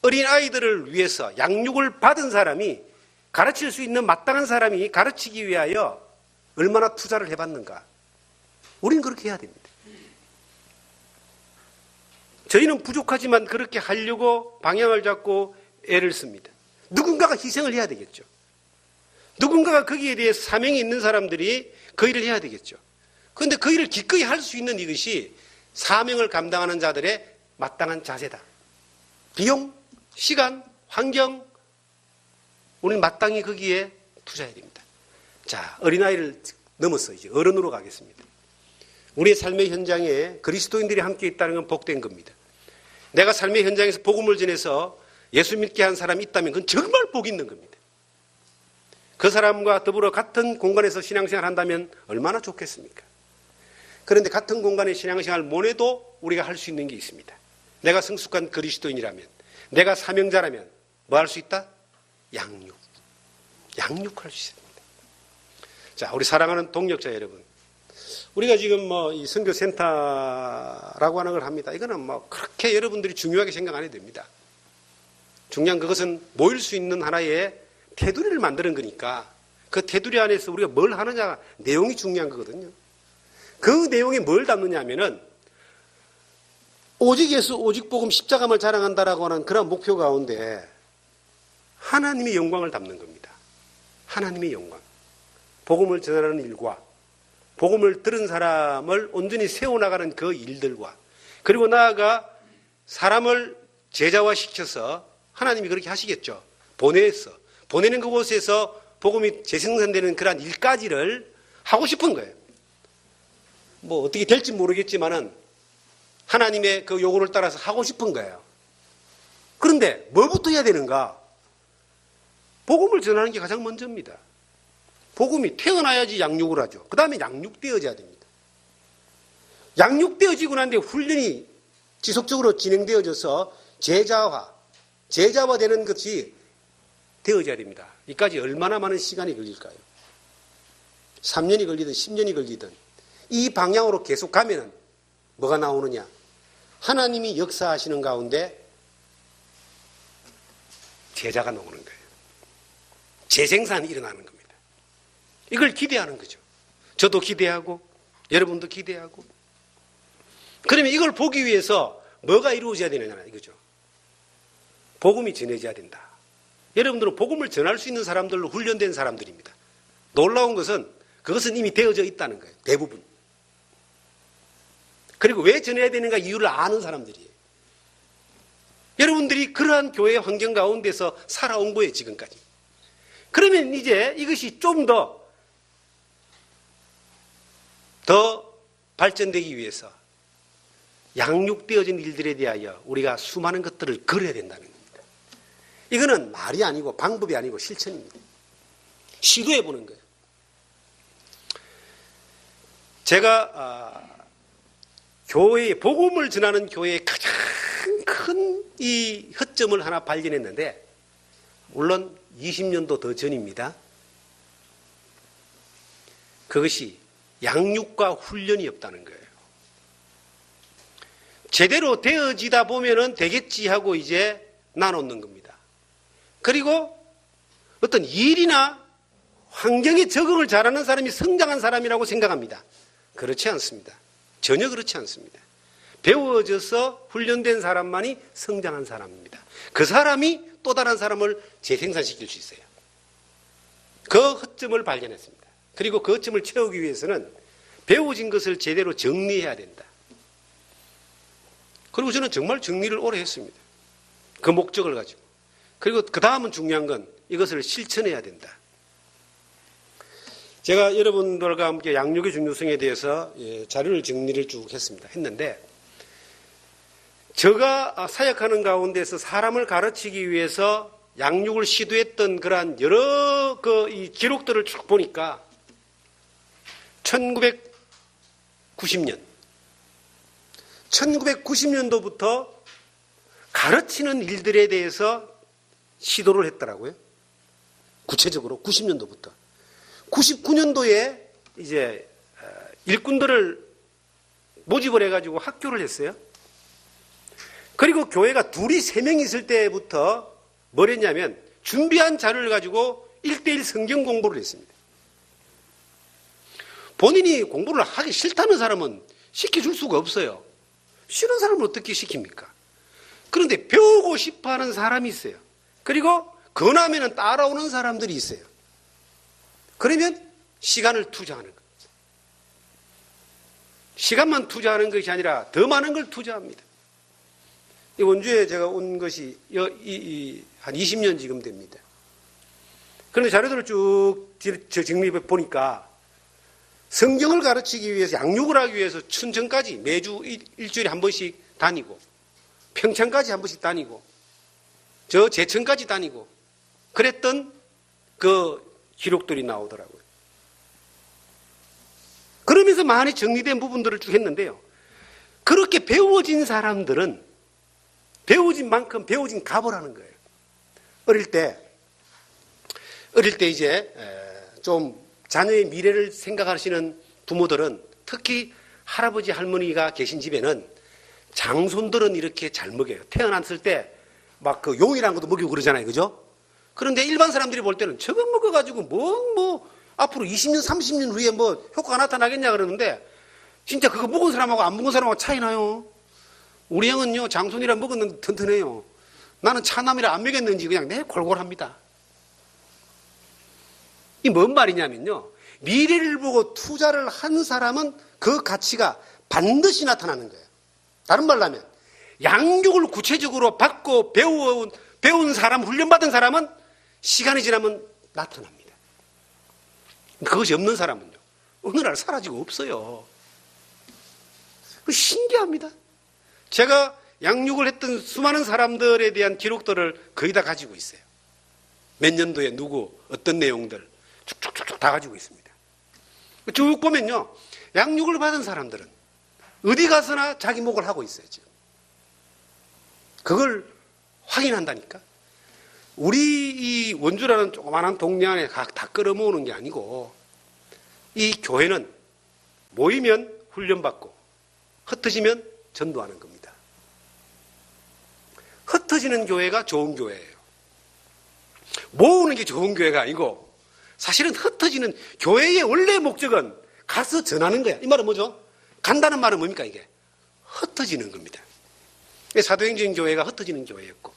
어린 아이들을 위해서 양육을 받은 사람이, 가르칠 수 있는 마땅한 사람이 가르치기 위하여 얼마나 투자를 해봤는가. 우리는 그렇게 해야 됩니다. 저희는 부족하지만 그렇게 하려고 방향을 잡고 애를 씁니다. 누군가가 희생을 해야 되겠죠. 누군가가 거기에 대해 사명이 있는 사람들이 그 일을 해야 되겠죠. 그런데 그 일을 기꺼이 할 수 있는 이것이 사명을 감당하는 자들의 마땅한 자세다. 비용, 시간, 환경, 우리는 마땅히 거기에 투자해야 됩니다. 자, 어린아이를 넘어서 이제 어른으로 가겠습니다. 우리의 삶의 현장에 그리스도인들이 함께 있다는 건 복된 겁니다. 내가 삶의 현장에서 복음을 전해서 예수 믿게 한 사람이 있다면 그건 정말 복 있는 겁니다. 그 사람과 더불어 같은 공간에서 신앙생활을 한다면 얼마나 좋겠습니까? 그런데 같은 공간에 신앙생활을 못 해도 우리가 할 수 있는 게 있습니다. 내가 성숙한 그리스도인이라면, 내가 사명자라면 뭐 할 수 있다? 양육할 수 있습니다. 자, 우리 사랑하는 동역자 여러분, 우리가 지금 이 선교센터라고 하는 걸 합니다. 이거는 그렇게 여러분들이 중요하게 생각 안 해도 됩니다. 중요한 그것은 모일 수 있는 하나의 테두리를 만드는 거니까 그 테두리 안에서 우리가 뭘 하느냐, 내용이 중요한 거거든요. 그 내용에 뭘 담느냐 하면은 오직 예수, 오직 복음, 십자가만 자랑한다라고 하는 그런 목표 가운데 하나님의 영광을 담는 겁니다. 하나님의 영광. 복음을 전하는 일과 복음을 들은 사람을 온전히 세워나가는 그 일들과 그리고 나아가 사람을 제자화시켜서 하나님이 그렇게 하시겠죠. 보내는 그곳에서 복음이 재생산되는 그러한 일까지를 하고 싶은 거예요. 뭐 어떻게 될지 모르겠지만은 하나님의 그 요구를 따라서 하고 싶은 거예요. 그런데 뭐부터 해야 되는가? 복음을 전하는 게 가장 먼저입니다. 복음이 태어나야지 양육을 하죠. 그 다음에 양육되어져야 됩니다. 양육되어지고 난 뒤에 훈련이 지속적으로 진행되어져서 제자화되는 것이 되어져야 됩니다. 이까지 얼마나 많은 시간이 걸릴까요? 3년이 걸리든 10년이 걸리든 이 방향으로 계속 가면은 뭐가 나오느냐? 하나님이 역사하시는 가운데 제자가 나오는 거예요. 재생산이 일어나는 겁니다. 이걸 기대하는 거죠. 저도 기대하고 여러분도 기대하고. 그러면 이걸 보기 위해서 뭐가 이루어져야 되느냐 이거죠. 복음이 전해져야 된다. 여러분들은 복음을 전할 수 있는 사람들로 훈련된 사람들입니다. 놀라운 것은 그것은 이미 되어져 있다는 거예요. 대부분. 그리고 왜 전해야 되는가 이유를 아는 사람들이에요. 여러분들이 그러한 교회 환경 가운데서 살아온 거예요. 지금까지. 그러면 이제 이것이 좀 더 발전되기 위해서 양육되어진 일들에 대하여 우리가 수많은 것들을 걸어야 된다는 겁니다. 이거는 말이 아니고 방법이 아니고 실천입니다. 시도해 보는 거예요. 제가 교회에 복음을 전하는 교회의 가장 큰 이 허점을 하나 발견했는데 물론 20년도 더 전입니다. 그것이 양육과 훈련이 없다는 거예요. 제대로 되어지다 보면은 되겠지 하고 이제 나놓는 겁니다. 그리고 어떤 일이나 환경에 적응을 잘하는 사람이 성장한 사람이라고 생각합니다. 그렇지 않습니다. 전혀 그렇지 않습니다. 배워져서 훈련된 사람만이 성장한 사람입니다. 그 사람이 또 다른 사람을 재생산시킬 수 있어요. 그 허점을 발견했습니다. 그리고 그 허점을 채우기 위해서는 배워진 것을 제대로 정리해야 된다. 그리고 저는 정말 정리를 오래 했습니다. 그 목적을 가지고. 그리고 그 다음은 중요한 건 이것을 실천해야 된다. 제가 여러분들과 함께 양육의 중요성에 대해서 자료를 정리를 쭉 했는데 제가 사역하는 가운데서 사람을 가르치기 위해서 양육을 시도했던 그러한 여러 이 기록들을 쭉 보니까 1990년도부터 가르치는 일들에 대해서 시도를 했더라고요. 구체적으로 90년도부터. 99년도에 이제 일꾼들을 모집을 해가지고 학교를 했어요. 그리고 교회가 둘이 3명이 있을 때부터 뭘 했냐면 준비한 자료를 가지고 1:1 성경 공부를 했습니다. 본인이 공부를 하기 싫다는 사람은 시켜줄 수가 없어요. 싫은 사람은 어떻게 시킵니까? 그런데 배우고 싶어하는 사람이 있어요. 그리고 권하면 따라오는 사람들이 있어요. 그러면 시간을 투자하는 겁니다. 시간만 투자하는 것이 아니라 더 많은 걸 투자합니다. 이 원주에 제가 온 것이 한 20년 지금 됩니다. 그런데 자료들을 쭉 정리해 보니까 성경을 가르치기 위해서 양육을 하기 위해서 춘천까지 매주 일주일에 한 번씩 다니고 평창까지 한 번씩 다니고 저 제천까지 다니고 그랬던 그 기록들이 나오더라고요. 그러면서 많이 정리된 부분들을 쭉 했는데요. 그렇게 배워진 사람들은 배워진 만큼 배워진 값을 하는 거예요. 어릴 때 이제 좀 자녀의 미래를 생각하시는 부모들은 특히 할아버지 할머니가 계신 집에는 장손들은 이렇게 잘 먹여요. 태어났을 때 막 그 용이라는 것도 먹이고 그러잖아요. 그죠? 그런데 일반 사람들이 볼 때는 저거 먹어가지고 뭐 앞으로 20년 30년 후에 뭐 효과가 나타나겠냐 그러는데 진짜 그거 먹은 사람하고 안 먹은 사람하고 차이 나요. 우리 형은요, 장손이라 먹었는데 튼튼해요. 나는 차남이라 안 먹였는지 그냥 내 골골합니다. 이 뭔 말이냐면요, 미래를 보고 투자를 한 사람은 그 가치가 반드시 나타나는 거예요. 다른 말로 하면 양육을 구체적으로 받고 배운 사람, 훈련받은 사람은 시간이 지나면 나타납니다. 그것이 없는 사람은요, 어느 날 사라지고 없어요. 신기합니다. 제가 양육을 했던 수많은 사람들에 대한 기록들을 거의 다 가지고 있어요. 몇 년도에 누구, 어떤 내용들 쭉쭉쭉 다 가지고 있습니다. 쭉 보면요, 양육을 받은 사람들은 어디 가서나 자기 목을 하고 있어요, 지금. 그걸 확인한다니까. 우리 이 원주라는 조그마한 동네 안에 다 끌어모으는 게 아니고, 이 교회는 모이면 훈련받고 흩어지면 전도하는 겁니다. 흩어지는 교회가 좋은 교회예요. 모으는 게 좋은 교회가 아니고, 사실은 흩어지는 교회의 원래 목적은 가서 전하는 거야. 이 말은 뭐죠? 간다는 말은 뭡니까, 이게? 흩어지는 겁니다. 사도행전 교회가 흩어지는 교회였고,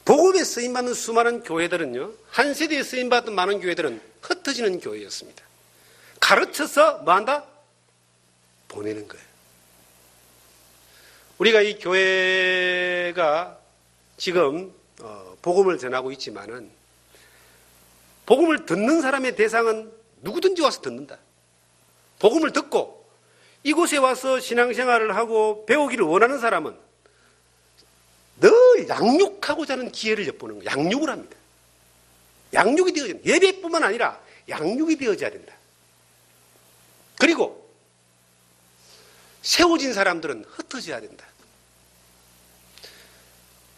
복음에 쓰임받는 수많은 교회들은요, 한 세대에 쓰임받는 많은 교회들은 흩어지는 교회였습니다. 가르쳐서 뭐한다? 보내는 거예요. 우리가 이 교회가 지금 복음을 전하고 있지만은, 복음을 듣는 사람의 대상은 누구든지 와서 듣는다. 복음을 듣고 이곳에 와서 신앙생활을 하고 배우기를 원하는 사람은 늘 양육하고자 하는 기회를 엿보는 거예요. 양육을 합니다. 양육이 되어야 된다. 예배뿐만 아니라 양육이 되어져야 된다. 그리고 세워진 사람들은 흩어져야 된다.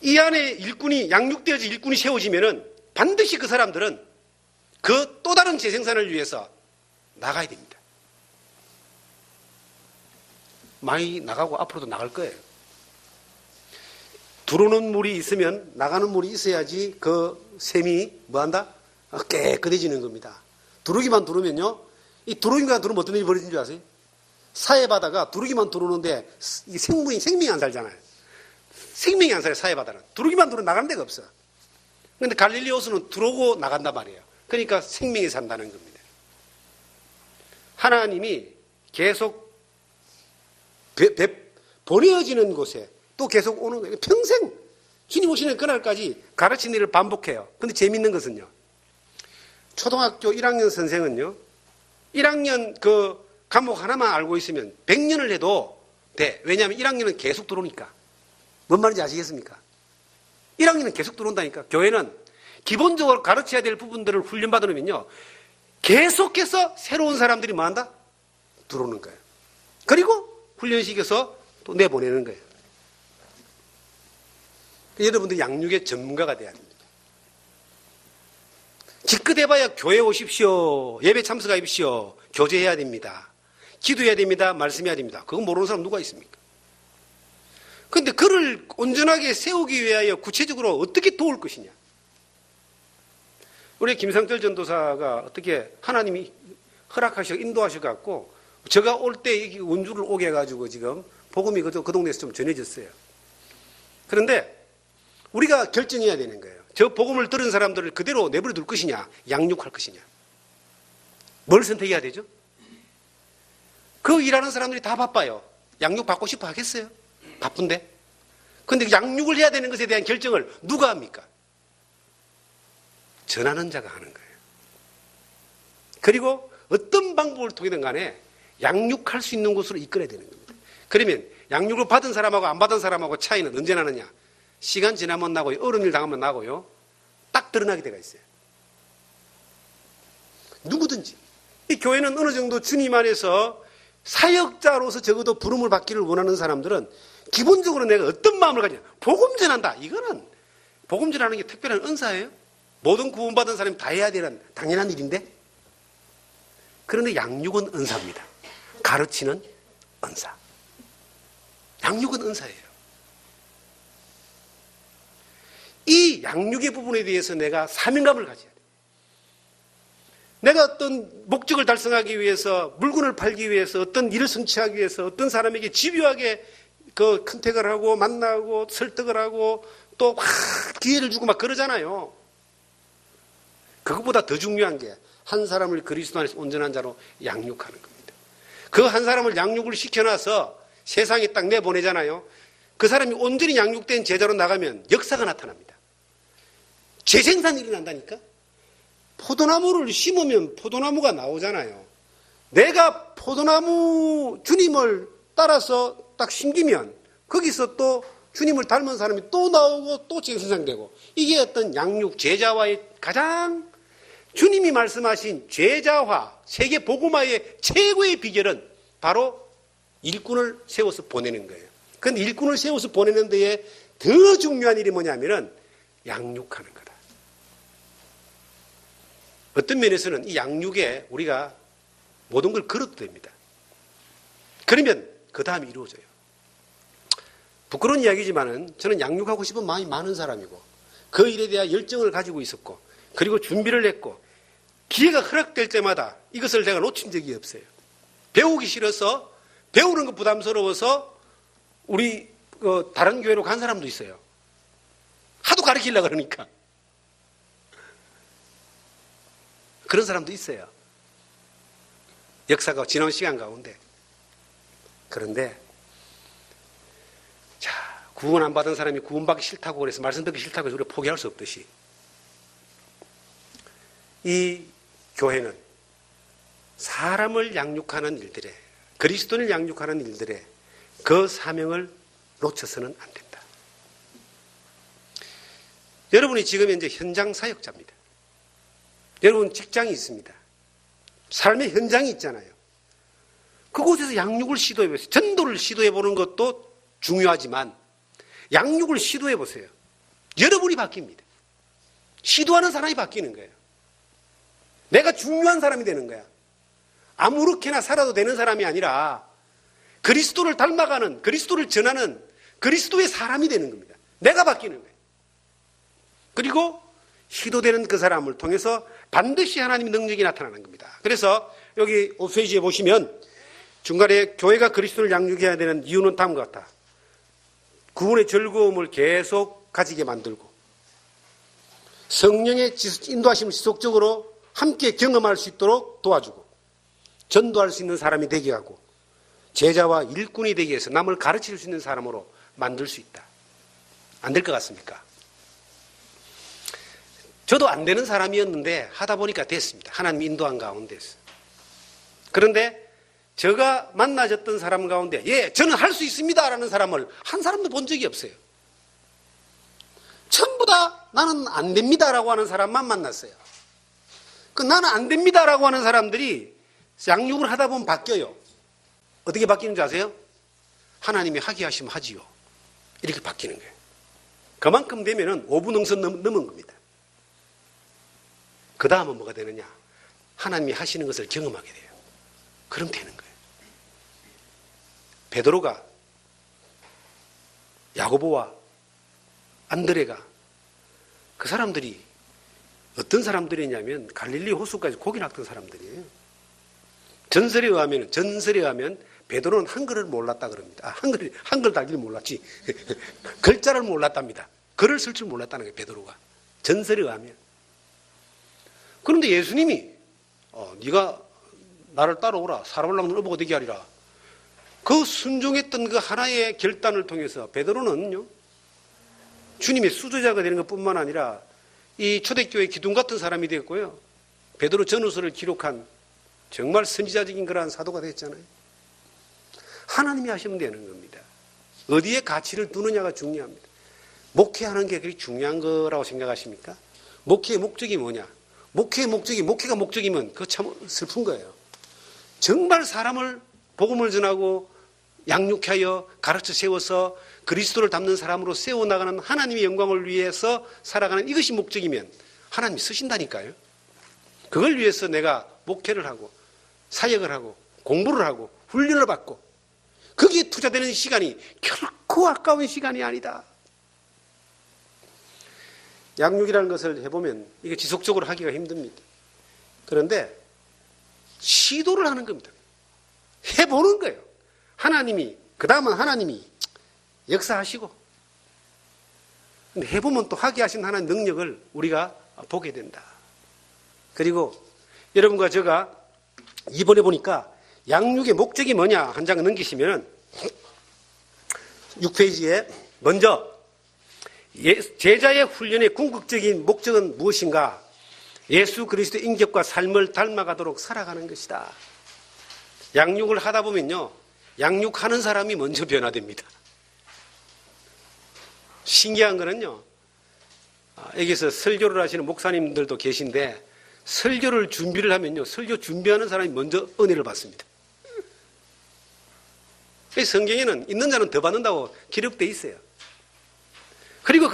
이 안에 일꾼이, 양육되어져 일꾼이 세워지면은 반드시 그 사람들은 그 또 다른 재생산을 위해서 나가야 됩니다. 많이 나가고 앞으로도 나갈 거예요. 들어오는 물이 있으면 나가는 물이 있어야지 그 샘이 뭐한다? 깨끗해지는 겁니다. 두루기만 들어오면요, 이 두루기만 들어오면 어떤 일이 벌어지는 줄 아세요? 사해바다가 두루기만 들어오는데 생명이 안 살잖아요. 생명이 안 살아요, 사해바다는. 두루기만 들어오면 나가는 데가 없어. 그런데 갈릴리 호수는 들어오고 나간단 말이에요. 그러니까 생명이 산다는 겁니다. 하나님이 계속 보내어지는 곳에 또 계속 오는 거예요. 평생 주님 오시는 그날까지 가르치는 일을 반복해요. 근데 재밌는 것은요, 초등학교 1학년 선생은요, 1학년 그 과목 하나만 알고 있으면 100년을 해도 돼. 왜냐하면 1학년은 계속 들어오니까. 뭔 말인지 아시겠습니까? 1학년은 계속 들어온다니까. 교회는 기본적으로 가르쳐야 될 부분들을 훈련받으면요, 계속해서 새로운 사람들이 뭐한다? 들어오는 거예요. 그리고 훈련시켜서 또 내보내는 거예요. 여러분들 양육의 전문가가 돼야 됩니다. 기껏 해봐야 교회 오십시오, 예배 참석하십시오, 교제해야 됩니다, 기도해야 됩니다, 말씀해야 됩니다. 그거 모르는 사람 누가 있습니까? 그런데 그를 온전하게 세우기 위하여 구체적으로 어떻게 도울 것이냐. 우리 김상철 전도사가 어떻게 하나님이 허락하셔 인도하셔갖고 제가 올 때 원주를 오게 해가지고 지금 복음이 그 동네에서 좀 전해졌어요. 그런데 우리가 결정해야 되는 거예요. 저 복음을 들은 사람들을 그대로 내버려 둘 것이냐, 양육할 것이냐. 뭘 선택해야 되죠? 그 일하는 사람들이 다 바빠요. 양육 받고 싶어 하겠어요? 바쁜데. 그런데 양육을 해야 되는 것에 대한 결정을 누가 합니까? 전하는 자가 하는 거예요. 그리고 어떤 방법을 통해든 간에 양육할 수 있는 곳으로 이끌어야 되는 겁니다. 그러면 양육을 받은 사람하고 안 받은 사람하고 차이는 언제 나느냐? 시간 지나면 나고요, 어려운 일 당하면 나고요, 딱 드러나게 되어 있어요. 누구든지. 이 교회는 어느 정도 주님 안에서 사역자로서 적어도 부름을 받기를 원하는 사람들은 기본적으로 내가 어떤 마음을 가지냐, 복음 전한다. 이거는 복음 전하는 게 특별한 은사예요. 모든 구원받은 사람이 다 해야 되는 당연한 일인데, 그런데 양육은 은사입니다. 가르치는 은사. 양육은 은사예요. 이 양육의 부분에 대해서 내가 사명감을 가져야 돼. 내가 어떤 목적을 달성하기 위해서, 물건을 팔기 위해서, 어떤 일을 성취하기 위해서 어떤 사람에게 집요하게 그 컨택을 하고 만나고 설득을 하고 또 막 기회를 주고 막 그러잖아요. 그것보다 더 중요한 게 한 사람을 그리스도 안에서 온전한 자로 양육하는 겁니다. 그 한 사람을 양육을 시켜놔서 세상에 딱 내보내잖아요. 그 사람이 온전히 양육된 제자로 나가면 역사가 나타납니다. 재생산이 일어난다니까. 포도나무를 심으면 포도나무가 나오잖아요. 내가 포도나무 주님을 따라서 딱 심기면 거기서 또 주님을 닮은 사람이 또 나오고 또 재생산되고, 이게 어떤 양육, 제자화의 가장 주님이 말씀하신 제자화, 세계 복음화의 최고의 비결은 바로 일꾼을 세워서 보내는 거예요. 그런데 일꾼을 세워서 보내는 데에 더 중요한 일이 뭐냐면은 양육하는 거다. 어떤 면에서는 이 양육에 우리가 모든 걸 걸어도 됩니다. 그러면 그 다음이 이루어져요. 부끄러운 이야기지만은 저는 양육하고 싶은 마음이 많은 사람이고 그 일에 대한 열정을 가지고 있었고 그리고 준비를 했고 기회가 허락될 때마다 이것을 내가 놓친 적이 없어요. 배우기 싫어서, 배우는 거 부담스러워서 우리 다른 교회로 간 사람도 있어요. 하도 가르치려고 그러니까. 그런 사람도 있어요. 역사가 지난 시간 가운데. 그런데 자, 구원 안 받은 사람이 구원받기 싫다고 그래서 말씀 듣기 싫다고 해서 우리가 포기할 수 없듯이 이 교회는 사람을 양육하는 일들에, 그리스도를 양육하는 일들에 그 사명을 놓쳐서는 안 된다. 여러분이 지금 현재 현장 사역자입니다. 여러분 직장이 있습니다. 삶의 현장이 있잖아요. 그곳에서 양육을 시도해보세요. 전도를 시도해보는 것도 중요하지만 양육을 시도해보세요. 여러분이 바뀝니다. 시도하는 사람이 바뀌는 거예요. 내가 중요한 사람이 되는 거야. 아무렇게나 살아도 되는 사람이 아니라 그리스도를 닮아가는, 그리스도를 전하는 그리스도의 사람이 되는 겁니다. 내가 바뀌는 거예요. 그리고 시도되는 그 사람을 통해서 반드시 하나님의 능력이 나타나는 겁니다. 그래서 여기 5페이지에 보시면 중간에 교회가 그리스도를 양육해야 되는 이유는 다음과 같다. 구원의 즐거움을 계속 가지게 만들고 성령의 인도하심을 지속적으로 함께 경험할 수 있도록 도와주고 전도할 수 있는 사람이 되게 하고 제자와 일꾼이 되기 위해서 남을 가르칠 수 있는 사람으로 만들 수 있다. 안 될 것 같습니까? 저도 안 되는 사람이었는데 하다 보니까 됐습니다. 하나님 인도한 가운데서. 그런데 제가 만나졌던 사람 가운데 예, 저는 할 수 있습니다 라는 사람을 한 사람도 본 적이 없어요. 전부 다 나는 안 됩니다 라고 하는 사람만 만났어요. 그 나는 안 됩니다 라고 하는 사람들이 양육을 하다 보면 바뀌어요. 어떻게 바뀌는 줄 아세요? 하나님이 하게 하시면 하지요. 이렇게 바뀌는 거예요. 그만큼 되면은 5분 능선 넘은 겁니다. 그 다음은 뭐가 되느냐? 하나님이 하시는 것을 경험하게 돼요. 그럼 되는 거예요. 베드로가 야고보와 안드레가 그 사람들이 어떤 사람들이냐면 갈릴리 호수까지 고기 낚던 사람들이에요. 전설에 의하면 베드로는 한글을 몰랐다 그럽니다. 한글 달기를 몰랐지. 글자를 몰랐답니다. 글을 쓸 줄 몰랐다는 거예요, 베드로가. 전설에 의하면. 그런데 예수님이 네가 나를 따라오라. 사람을 낳는 어부가 되게 하리라. 그 순종했던 그 하나의 결단을 통해서 베드로는요, 주님의 수제자가 되는 것뿐만 아니라 이 초대교회 기둥 같은 사람이 되었고요. 베드로 전후서를 기록한 정말 선지자적인 그러한 사도가 됐잖아요. 하나님이 하시면 되는 겁니다. 어디에 가치를 두느냐가 중요합니다. 목회하는 게 그렇게 중요한 거라고 생각하십니까? 목회의 목적이 뭐냐? 목회가 목적이면 그거 참 슬픈 거예요. 정말 사람을 복음을 전하고 양육하여 가르쳐 세워서 그리스도를 닮는 사람으로 세워나가는 하나님의 영광을 위해서 살아가는 이것이 목적이면 하나님이 쓰신다니까요. 그걸 위해서 내가 목회를 하고 사역을 하고 공부를 하고 훈련을 받고 거기에 투자되는 시간이 결코 아까운 시간이 아니다. 양육이라는 것을 해보면 이게 지속적으로 하기가 힘듭니다. 그런데 시도를 하는 겁니다. 해보는 거예요. 하나님이, 그 다음은 하나님이 역사하시고, 근데 해보면 또 하게 하신 하나님의 능력을 우리가 보게 된다. 그리고 여러분과 제가 이번에 보니까 양육의 목적이 뭐냐 한 장 넘기시면 6페이지에 먼저 제자의 훈련의 궁극적인 목적은 무엇인가? 예수 그리스도의 인격과 삶을 닮아가도록 살아가는 것이다. 양육을 하다 보면요, 양육하는 사람이 먼저 변화됩니다. 신기한 거는요, 여기서 설교를 하시는 목사님들도 계신데 설교를 준비를 하면요, 설교 준비하는 사람이 먼저 은혜를 받습니다. 성경에는 있는 자는 더 받는다고 기록되어 있어요. 그리고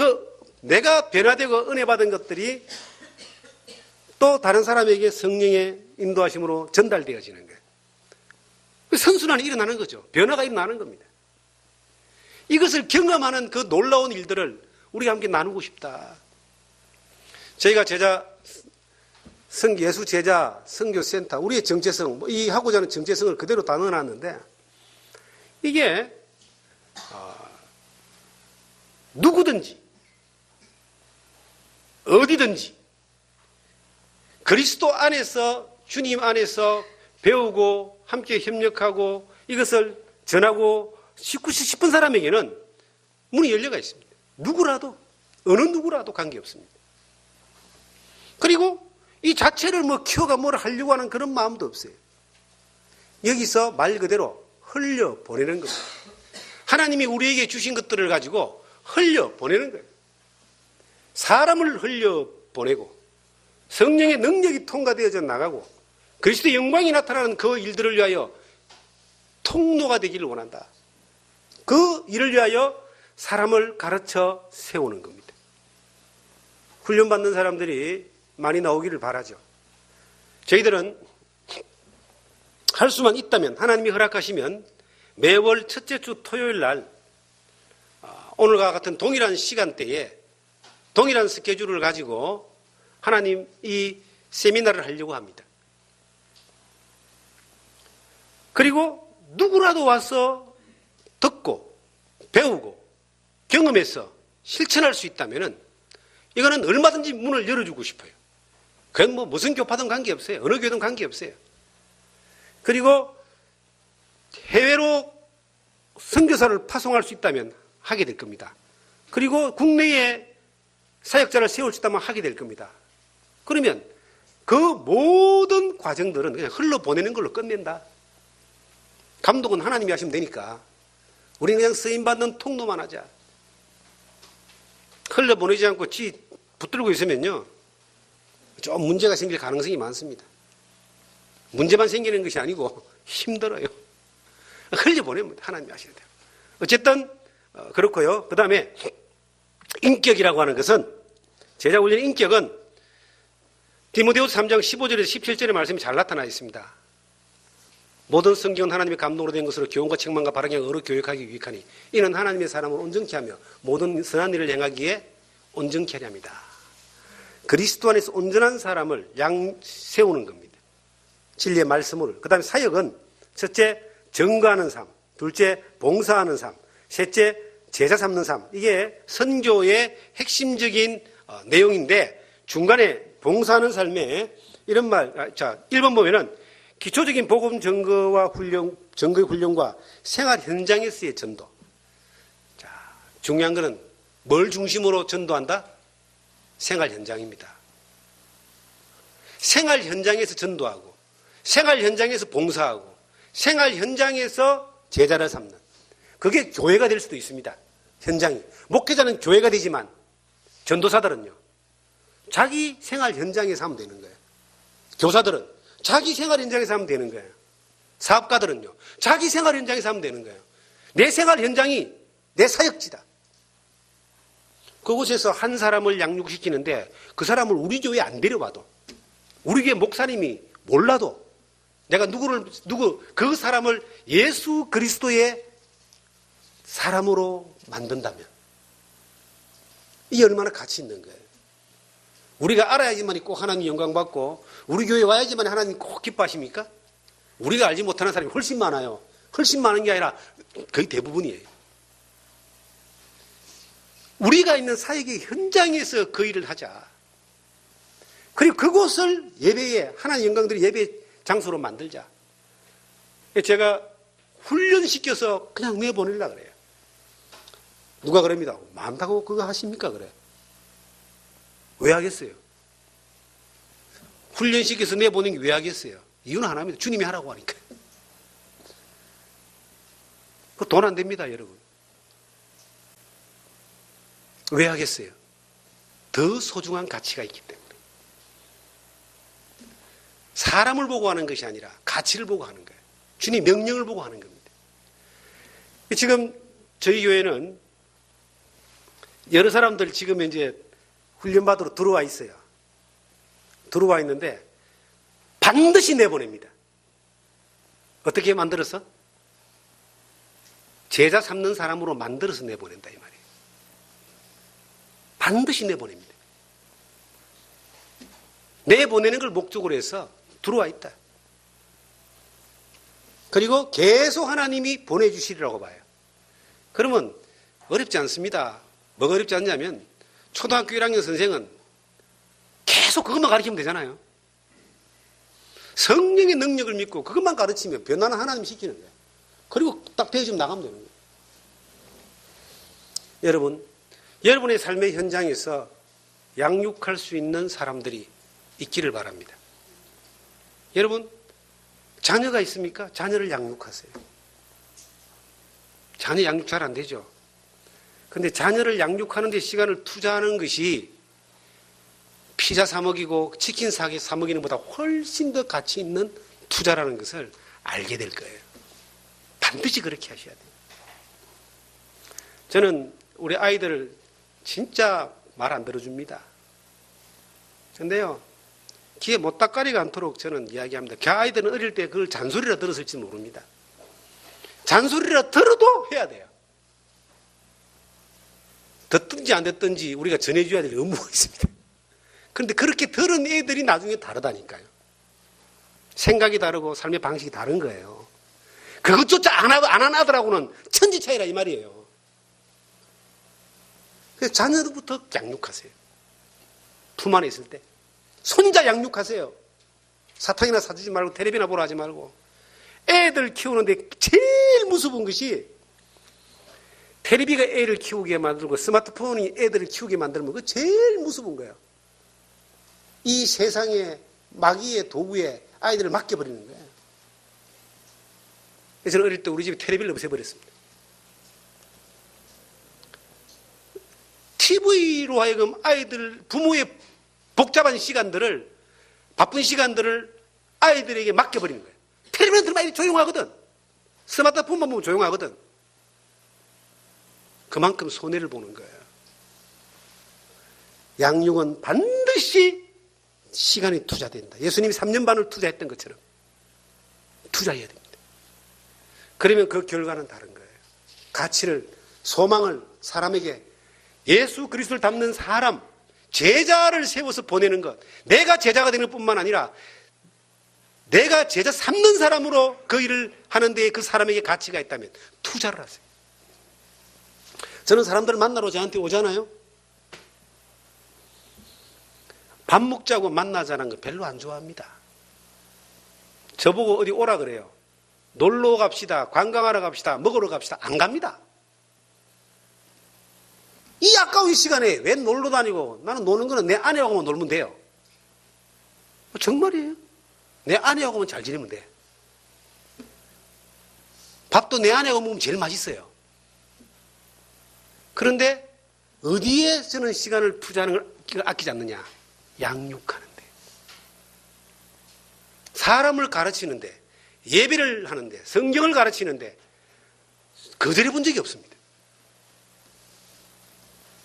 내가 변화되고 은혜 받은 것들이 또 다른 사람에게 성령의 인도하심으로 전달되어지는 거예요. 선순환이 일어나는 거죠. 변화가 일어나는 겁니다. 이것을 경험하는 그 놀라운 일들을 우리가 함께 나누고 싶다. 저희가 예수 제자 선교센터, 우리의 정체성, 이 하고자 하는 정체성을 그대로 다 넣어놨는데, 이게 누구든지 어디든지 그리스도 안에서, 주님 안에서 배우고 함께 협력하고 이것을 전하고 싶은 사람에게는 문이 열려가 있습니다. 누구라도, 어느 누구라도 관계없습니다. 그리고 이 자체를 키워가 뭘 하려고 하는 그런 마음도 없어요. 여기서 말 그대로 흘려 보내는 겁니다. 하나님이 우리에게 주신 것들을 가지고 흘려 보내는 거예요. 사람을 흘려 보내고 성령의 능력이 통과되어져 나가고 그리스도의 영광이 나타나는 그 일들을 위하여 통로가 되기를 원한다. 그 일을 위하여 사람을 가르쳐 세우는 겁니다. 훈련받는 사람들이 많이 나오기를 바라죠. 저희들은 할 수만 있다면, 하나님이 허락하시면 매월 첫째 주 토요일 날 오늘과 같은 동일한 시간대에 동일한 스케줄을 가지고 하나님 이 세미나를 하려고 합니다. 그리고 누구라도 와서 듣고 배우고 경험해서 실천할 수 있다면 이거는 얼마든지 문을 열어주고 싶어요. 그건 무슨 교파든 관계없어요. 어느 교회든 관계없어요. 그리고 해외로 선교사를 파송할 수 있다면 하게 될 겁니다. 그리고 국내에 사역자를 세울 수 있다면 하게 될 겁니다. 그러면 그 모든 과정들은 그냥 흘러보내는 걸로 끝낸다. 감독은 하나님이 하시면 되니까 우리는 그냥 쓰임받는 통로만 하자. 흘러보내지 않고 붙들고 있으면요, 좀 문제가 생길 가능성이 많습니다. 문제만 생기는 것이 아니고 힘들어요. 흘려보냅니다. 하나님이 하시는 대로. 어쨌든 그렇고요. 그 다음에 인격이라고 하는 것은, 제자훈련의 인격은 디모데후서 3장 15절에서 17절의 말씀이 잘 나타나 있습니다. 모든 성경은 하나님의 감동으로 된 것으로 교훈과 책망과 바르게 어로 교육하기 유익하니 이는 하나님의 사람을 온전케 하며 모든 선한 일을 행하기에 온전케 하려 합니다. 그리스도 안에서 온전한 사람을 세우는 겁니다. 진리의 말씀을. 그 다음에 사역은 첫째 증거하는 삶, 둘째 봉사하는 삶, 셋째 제자 삼는 삶. 이게 선교의 핵심적인 내용인데, 중간에 봉사하는 삶에 이런 말, 1번 보면은 기초적인 복음 증거의 훈련과 생활 현장에서의 전도. 자, 중요한 거는 뭘 중심으로 전도한다? 생활 현장입니다. 생활 현장에서 전도하고, 생활 현장에서 봉사하고, 생활 현장에서 제자를 삼는. 그게 교회가 될 수도 있습니다. 현장이. 목회자는 교회가 되지만 전도사들은요, 자기 생활 현장에서 하면 되는 거예요. 교사들은 자기 생활 현장에서 하면 되는 거예요. 사업가들은요, 자기 생활 현장에서 하면 되는 거예요. 내 생활 현장이 내 사역지다. 그곳에서 한 사람을 양육시키는데 그 사람을 우리 교회에 안 데려와도, 우리 교회 목사님이 몰라도 내가 그 사람을 예수 그리스도의 사람으로 만든다면 이게 얼마나 가치 있는 거예요. 우리가 알아야지만 꼭 하나님 영광 받고 우리 교회 와야지만 하나님 꼭 기뻐하십니까? 우리가 알지 못하는 사람이 훨씬 많아요. 훨씬 많은 게 아니라 거의 대부분이에요. 우리가 있는 사역의 현장에서 그 일을 하자. 그리고 그곳을 예배에, 하나님 영광들이 예배 장소로 만들자. 제가 훈련시켜서 그냥 내보내려고 그래요. 누가 그럽니다. 많다고 그거 하십니까? 그래. 왜 하겠어요? 훈련시켜서 내보내는 게 왜 하겠어요? 이유는 하나입니다. 주님이 하라고 하니까. 그 돈 안 됩니다, 여러분. 왜 하겠어요? 더 소중한 가치가 있기 때문에. 사람을 보고 하는 것이 아니라 가치를 보고 하는 거예요. 주님 명령을 보고 하는 겁니다. 지금 저희 교회는 여러 사람들 지금 이제 훈련받으러 들어와 있어요. 들어와 있는데 반드시 내보냅니다. 어떻게 만들어서? 제자 삼는 사람으로 만들어서 내보낸다 이 말이에요. 반드시 내보냅니다. 내보내는 걸 목적으로 해서 들어와 있다. 그리고 계속 하나님이 보내주시리라고 봐요. 그러면 어렵지 않습니다. 뭐가 어렵지 않냐면 초등학교 1학년 선생은 계속 그것만 가르치면 되잖아요. 성령의 능력을 믿고 그것만 가르치면 변화는 하나님 시키는 거예요. 그리고 딱 대주면 나가면 되는 거예요. 여러분, 여러분의 삶의 현장에서 양육할 수 있는 사람들이 있기를 바랍니다. 여러분, 자녀가 있습니까? 자녀를 양육하세요. 자녀 양육 잘 안 되죠. 근데 자녀를 양육하는 데 시간을 투자하는 것이 피자 사 먹이고 치킨 사 먹이는 것보다 훨씬 더 가치 있는 투자라는 것을 알게 될 거예요. 반드시 그렇게 하셔야 돼요. 저는 우리 아이들을 진짜 말 안 들어줍니다. 근데요, 귀에 못닥가리가 않도록 저는 이야기합니다. 그 아이들은 어릴 때 그걸 잔소리라 들었을지 모릅니다. 잔소리라 들어도 해야 돼요. 듣든지 안 듣든지 우리가 전해줘야 될 의무가 있습니다. 그런데 그렇게 들은 애들이 나중에 다르다니까요. 생각이 다르고 삶의 방식이 다른 거예요. 그것조차 안 한 아들하고는 천지 차이라 이 말이에요. 그래서 자녀로부터 양육하세요. 품 안에 있을 때. 손자 양육하세요. 사탕이나 사주지 말고 텔레비나 보라 하지 말고. 애들 키우는데 제일 무서운 것이 텔레비가 애를 키우게 만들고 스마트폰이 애들을 키우게 만들면 그거 제일 무서운 거예요. 이 세상의 마귀의 도구에 아이들을 맡겨버리는 거예요. 그래서 저는 어릴 때 우리 집에 텔레비를 없애버렸습니다. TV로 하여금 아이들, 부모의 복잡한 시간들을, 바쁜 시간들을 아이들에게 맡겨버리는 거예요. 텔레비전 들으면 아이들이 조용하거든. 스마트폰만 보면 조용하거든. 그만큼 손해를 보는 거예요. 양육은 반드시 시간이 투자된다. 예수님이 3년 반을 투자했던 것처럼 투자해야 됩니다. 그러면 그 결과는 다른 거예요. 가치를, 소망을 사람에게 예수 그리스도를 닮는 사람, 제자를 세워서 보내는 것. 내가 제자가 되는 뿐만 아니라 내가 제자 삼는 사람으로 그 일을 하는 데에 그 사람에게 가치가 있다면 투자를 하세요. 저는 사람들을 만나러 저한테 오잖아요. 밥 먹자고 만나자는 거 별로 안 좋아합니다. 저보고 어디 오라 그래요. 놀러 갑시다. 관광하러 갑시다. 먹으러 갑시다. 안 갑니다. 이 아까운 시간에 왜 놀러 다니고, 나는 노는 거는 내 아내하고만 놀면 돼요. 정말이에요. 내 아내하고만 잘 지내면 돼. 밥도 내 아내하고 먹으면 제일 맛있어요. 그런데 어디에 저는 시간을 투자하는 걸 아끼지 않느냐? 양육하는데. 사람을 가르치는데, 예배를 하는데, 성경을 가르치는데 거절해 본 적이 없습니다.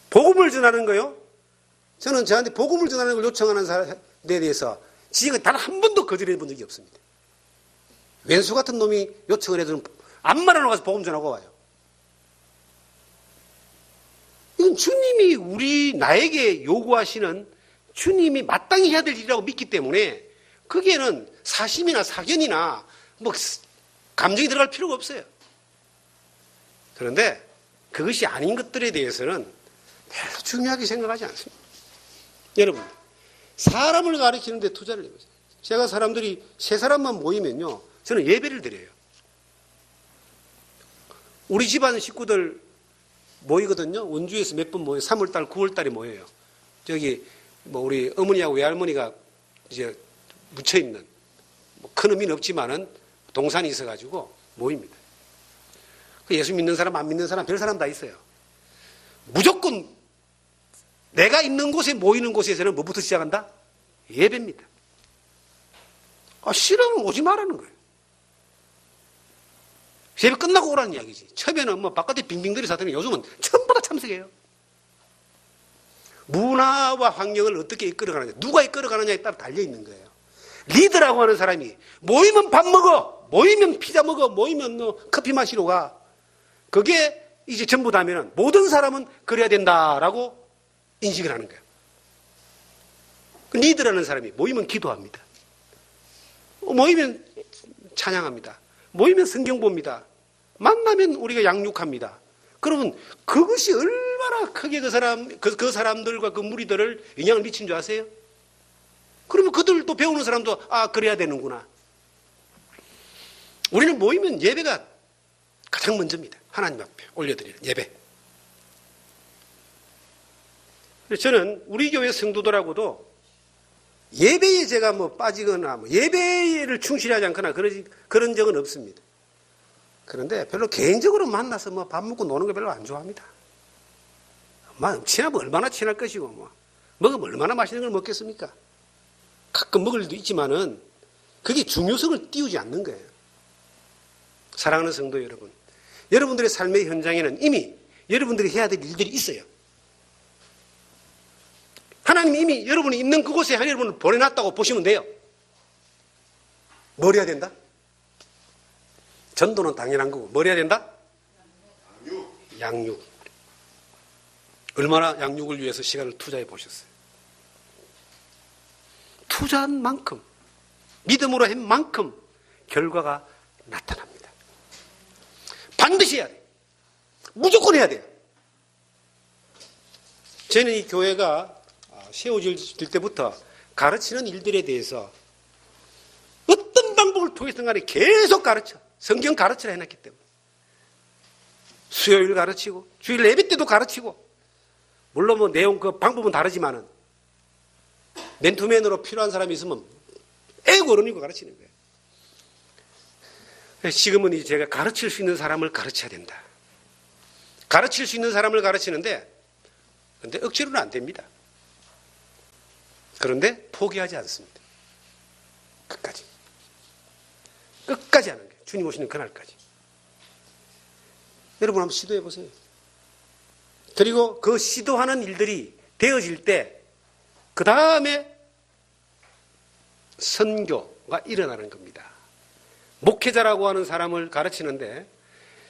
복음을 전하는 거요. 저는 저한테 복음을 전하는 걸 요청하는 사람에 대해서 지금 단 한 번도 거절해 본 적이 없습니다. 왼수 같은 놈이 요청을 해도 암만하러 가서 복음 전하고 와요. 이건 주님이 나에게 요구하시는 주님이 마땅히 해야 될 일이라고 믿기 때문에 거기에는 사심이나 사견이나 뭐 감정이 들어갈 필요가 없어요. 그런데 그것이 아닌 것들에 대해서는 별로 중요하게 생각하지 않습니다. 여러분, 사람을 가르치는 데 투자를 해보세요. 제가 사람들이 세 사람만 모이면요, 저는 예배를 드려요. 우리 집안 식구들 모이거든요. 원주에서 몇 번 모여요. 3월달, 9월달에 모여요. 저기 뭐 우리 어머니하고 외할머니가 이제 묻혀 있는 뭐 큰 의미는 없지만은 동산이 있어가지고 모입니다. 예수 믿는 사람, 안 믿는 사람, 별 사람 다 있어요. 무조건 내가 있는 곳에 모이는 곳에서는 뭐부터 시작한다? 예배입니다. 싫으면 오지 말라는 거예요. 예배 끝나고 오라는 이야기지. 처음에는 뭐 바깥에 빙빙들이 사더니 요즘은 전부 다 참석해요. 문화와 환경을 어떻게 이끌어가느냐, 누가 이끌어가느냐에 따라 달려있는 거예요. 리더라고 하는 사람이 모이면 밥 먹어, 모이면 피자 먹어, 모이면 커피 마시러 가. 그게 이제 전부 다면 모든 사람은 그래야 된다라고 인식을 하는 거예요. 그 리더라는 사람이 모이면 기도합니다. 모이면 찬양합니다. 모이면 성경 봅니다. 만나면 우리가 양육합니다. 그러면 그것이 얼마나 크게 그 사람들과 그 무리들을 영향을 미친 줄 아세요? 그러면 그들도 배우는 사람도 그래야 되는구나. 우리는 모이면 예배가 가장 먼저입니다. 하나님 앞에 올려드리는 예배. 저는 우리 교회 성도들하고도 예배에 제가 뭐 빠지거나 예배를 충실히 하지 않거나 그런 적은 없습니다. 그런데 별로 개인적으로 만나서 뭐 밥 먹고 노는 거 별로 안 좋아합니다. 친하면 얼마나 친할 것이고 먹으면 얼마나 맛있는 걸 먹겠습니까? 가끔 먹을 일도 있지만은 그게 중요성을 띄우지 않는 거예요. 사랑하는 성도 여러분, 여러분들의 삶의 현장에는 이미 여러분들이 해야 될 일들이 있어요. 하나님이 이미 여러분이 있는 그곳에 여러분을 보내놨다고 보시면 돼요. 뭘 해야 된다? 전도는 당연한 거고 뭘 해야 된다? 양육. 얼마나 양육을 위해서 시간을 투자해 보셨어요? 투자한 만큼, 믿음으로 한 만큼 결과가 나타납니다. 반드시 해야 돼요. 무조건 해야 돼요. 저는 이 교회가 세워질 때부터 가르치는 일들에 대해서 어떤 방법을 통해서 간에 계속 가르쳐. 성경 가르치라 해놨기 때문에. 수요일 가르치고, 주일 예배 때도 가르치고, 물론 뭐 내용 그 방법은 다르지만은, 맨투맨으로 필요한 사람이 있으면 애고 어른이고 가르치는 거예요. 지금은 이제 제가 가르칠 수 있는 사람을 가르쳐야 된다. 가르칠 수 있는 사람을 가르치는데, 근데 억지로는 안 됩니다. 그런데 포기하지 않습니다. 끝까지. 끝까지 하는 거예요. 주님 오시는 그날까지. 여러분 한번 시도해 보세요. 그리고 그 시도하는 일들이 되어질 때 그 다음에 선교가 일어나는 겁니다. 목회자라고 하는 사람을 가르치는데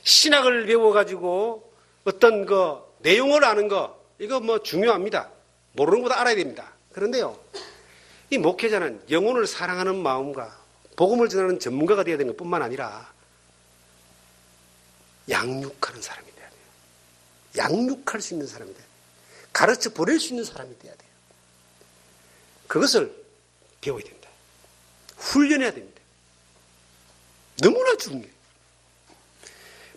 신학을 배워가지고 어떤 그 내용을 아는 거 이거 뭐 중요합니다. 모르는 것보다 알아야 됩니다. 그런데요, 이 목회자는 영혼을 사랑하는 마음과 복음을 전하는 전문가가 되어야 되는 것뿐만 아니라 양육하는 사람이 돼야 돼요. 양육할 수 있는 사람이 돼야 돼요. 가르쳐 보낼 수 있는 사람이 돼야 돼요. 그것을 배워야 된다. 훈련해야 됩니다. 너무나 중요해요.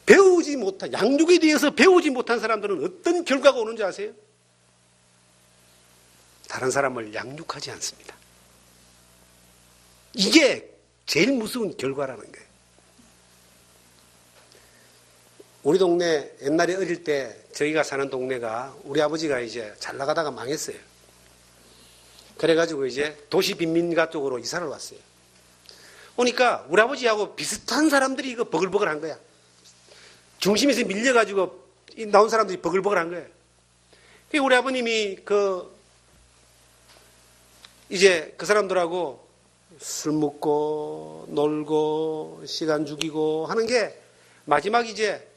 배우지 못한, 양육에 대해서 배우지 못한 사람들은 어떤 결과가 오는지 아세요? 다른 사람을 양육하지 않습니다. 이게 제일 무서운 결과라는 거예요. 우리 동네 옛날에 어릴 때 저희가 사는 동네가 우리 아버지가 이제 잘 나가다가 망했어요. 그래가지고 이제 도시 빈민가 쪽으로 이사를 왔어요. 오니까 우리 아버지하고 비슷한 사람들이 이거 버글버글한 거야. 중심에서 밀려가지고 나온 사람들이 버글버글한 거예요. 우리 아버님이 이제 그 사람들하고 술 먹고 놀고 시간 죽이고 하는 게 마지막 이제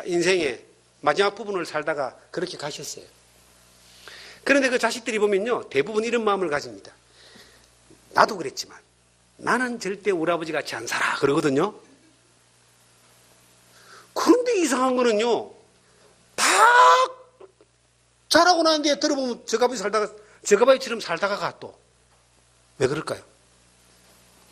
인생의 마지막 부분을 살다가 그렇게 가셨어요. 그런데 그 자식들이 보면요, 대부분 이런 마음을 가집니다. 나도 그랬지만 나는 절대 우리 아버지 같이 안 살아 그러거든요. 그런데 이상한 거는요, 다 자라고 난 뒤에 들어보면 저가바이처럼 살다가 또 왜 그럴까요?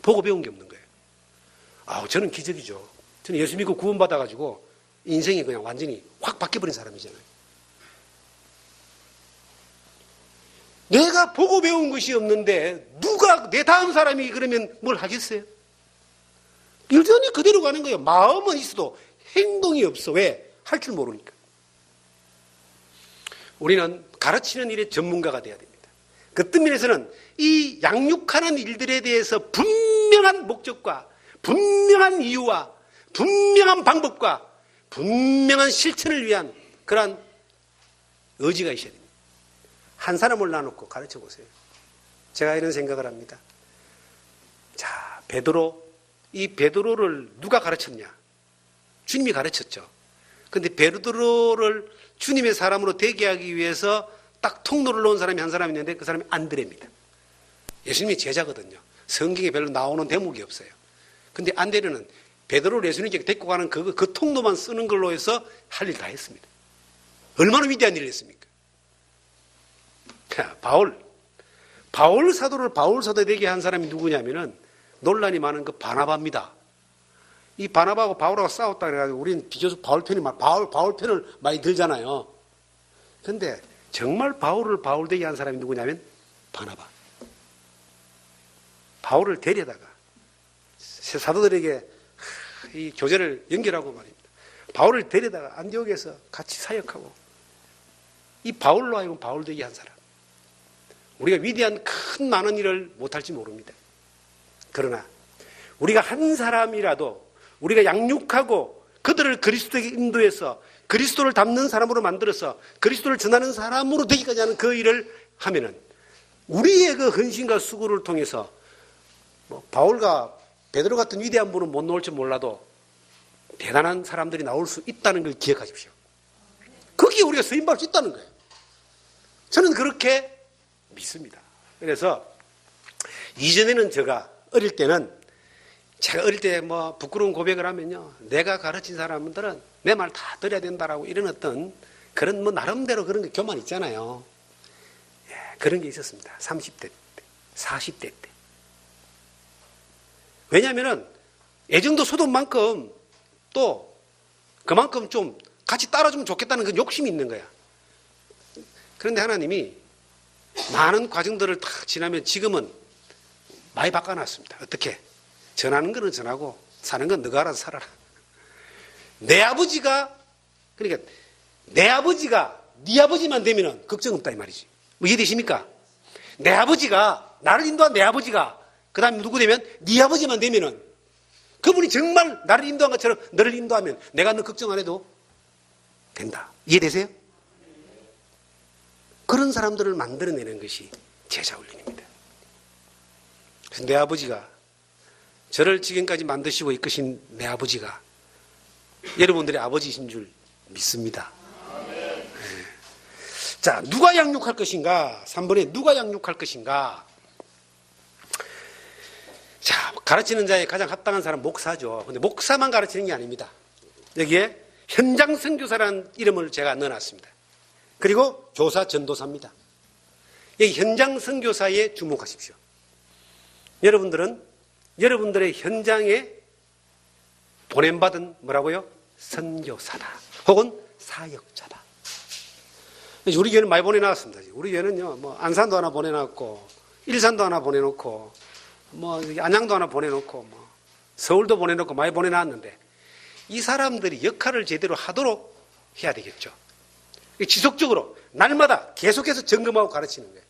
보고 배운 게 없는 거예요. 저는 기적이죠. 저는 예수 믿고 구원받아가지고 인생이 그냥 완전히 확 바뀌어버린 사람이잖아요. 내가 보고 배운 것이 없는데 누가 내 다음 사람이 그러면 뭘 하겠어요? 여전히 그대로 가는 거예요. 마음은 있어도 행동이 없어. 왜? 할 줄 모르니까. 우리는 가르치는 일의 전문가가 돼야 됩니다. 그 뜻면에서는 이 양육하는 일들에 대해서 분명한 목적과 분명한 이유와 분명한 방법과 분명한 실천을 위한 그러한 의지가 있어야 됩니다. 한 사람을 놔놓고 가르쳐 보세요. 제가 이런 생각을 합니다. 자, 이 베드로를 누가 가르쳤냐? 주님이 가르쳤죠. 근데 베드로를 주님의 사람으로 되게 하기 위해서 딱 통로를 놓은 사람이 한 사람이 있는데 그 사람이 안드레입니다. 예수님의 제자거든요. 성경에 별로 나오는 대목이 없어요. 근데 안드레는 베드로를 예수님께 데리고 가는 그 통로만 쓰는 걸로 해서 할 일 다 했습니다. 얼마나 위대한 일을 했습니까? 바울 사도를 바울 사도 되게 한 사람이 누구냐면은 논란이 많은 그 바나바입니다. 이 바나바하고 바울하고 싸웠다 그래가지고 우리는 비교적 바울 편을 많이 들잖아요. 근데 정말 바울을 바울 되게 한 사람이 누구냐면 바나바. 바울을 데려다가 사도들에게 이 교제를 연결하고 말입니다. 바울을 데려다가 안디옥에서 같이 사역하고 이 바울로 하여금 바울 되게 한 사람. 우리가 위대한 큰 많은 일을 못할지 모릅니다. 그러나 우리가 한 사람이라도 우리가 양육하고 그들을 그리스도에게 인도해서 그리스도를 닮는 사람으로 만들어서 그리스도를 전하는 사람으로 되기까지 하는 그 일을 하면은 우리의 그 헌신과 수고를 통해서 바울과 베드로 같은 위대한 분은 못 나올지 몰라도 대단한 사람들이 나올 수 있다는 걸 기억하십시오. 거기에 우리가 쓰임받을 수 있다는 거예요. 저는 그렇게 믿습니다. 그래서 이전에는 제가 어릴 때는 제가 어릴 때 부끄러운 고백을 하면요, 내가 가르친 사람들은 내 말 다 들어야 된다라고 이런 어떤 그런 나름대로 그런 게 교만 있잖아요. 예, 그런 게 있었습니다. 30대 때, 40대 때. 왜냐하면은 애정도 소돔만큼 또 그만큼 좀 같이 따라주면 좋겠다는 그 욕심이 있는 거야. 그런데 하나님이 많은 과정들을 다 지나면 지금은 많이 바꿔놨습니다. 어떻게? 전하는 거는 전하고 사는 건 너가 알아서 살아라. 내 아버지가 그러니까 내 아버지가 네 아버지만 되면은 걱정 없다 이 말이지. 뭐 이해되십니까? 내 아버지가 나를 인도한 내 아버지가 그 다음에 누구 되면 네 아버지만 되면은 그분이 정말 나를 인도한 것처럼 너를 인도하면 내가 너 걱정 안 해도 된다. 이해되세요? 그런 사람들을 만들어내는 것이 제자훈련입니다. 그래서 내 아버지가 저를 지금까지 만드시고 이끄신 내 아버지가 여러분들의 아버지이신 줄 믿습니다. 네. 자, 누가 양육할 것인가? 3번에 누가 양육할 것인가? 자, 가르치는 자에 가장 합당한 사람은 목사죠. 근데 목사만 가르치는 게 아닙니다. 여기에 현장 선교사라는 이름을 제가 넣어놨습니다. 그리고 교사 전도사입니다. 여기 현장 선교사에 주목하십시오. 여러분들은 여러분들의 현장에 보냄받은 뭐라고요? 선교사다. 혹은 사역자다. 우리 교회는 많이 보내놨습니다. 우리 교회는요, 안산도 하나 보내놨고, 일산도 하나 보내놓고, 안양도 하나 보내놓고, 서울도 보내놓고 많이 보내놨는데, 이 사람들이 역할을 제대로 하도록 해야 되겠죠. 지속적으로, 날마다 계속해서 점검하고 가르치는 거예요.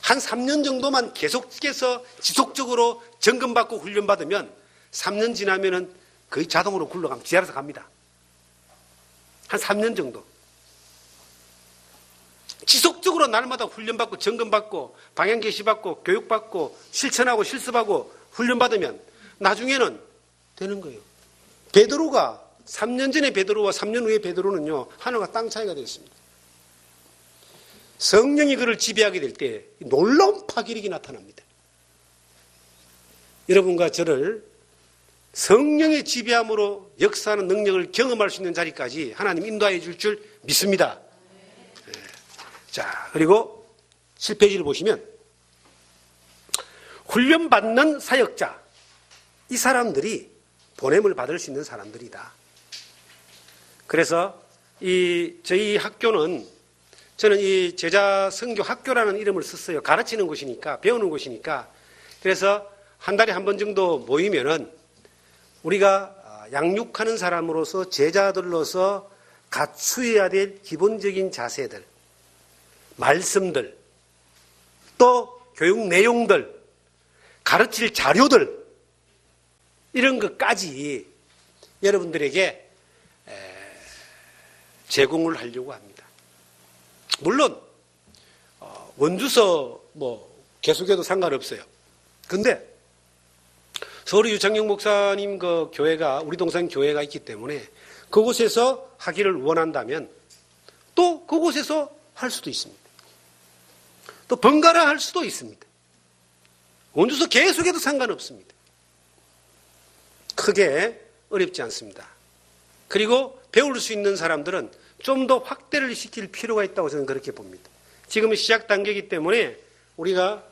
한 3년 정도만 계속해서 지속적으로 점검받고 훈련받으면 3년 지나면은 거의 자동으로 굴러가면 지 알아서 갑니다. 한 3년 정도. 지속적으로 날마다 훈련받고 점검받고 방향 계시받고 교육받고 실천하고 실습하고 훈련받으면 나중에는 되는 거예요. 베드로가 3년 전에 베드로와 3년 후에 베드로는요, 하늘과 땅 차이가 되었습니다. 성령이 그를 지배하게 될 때 놀라운 파괴력이 나타납니다. 여러분과 저를 성령의 지배함으로 역사하는 능력을 경험할 수 있는 자리까지 하나님 인도하여 줄 믿습니다. 자, 그리고 7페이지를 보시면 훈련받는 사역자, 이 사람들이 보냄을 받을 수 있는 사람들이다. 그래서 저희 학교는, 저는 이 제자 선교 학교라는 이름을 썼어요. 가르치는 곳이니까, 배우는 곳이니까. 그래서 한 달에 한 번 정도 모이면은 우리가 양육하는 사람으로서, 제자들로서 갖추어야 될 기본적인 자세들, 말씀들, 또 교육 내용들, 가르칠 자료들, 이런 것까지 여러분들에게 제공을 하려고 합니다. 물론 원주서 계속해도 상관없어요. 근데 서울 유창영 목사님 그 교회가, 우리 동산 교회가 있기 때문에 그곳에서 하기를 원한다면 또 그곳에서 할 수도 있습니다. 또 번갈아 할 수도 있습니다. 원주서 계속해도 상관없습니다. 크게 어렵지 않습니다. 그리고 배울 수 있는 사람들은 좀 더 확대를 시킬 필요가 있다고 저는 그렇게 봅니다. 지금은 시작 단계이기 때문에 우리가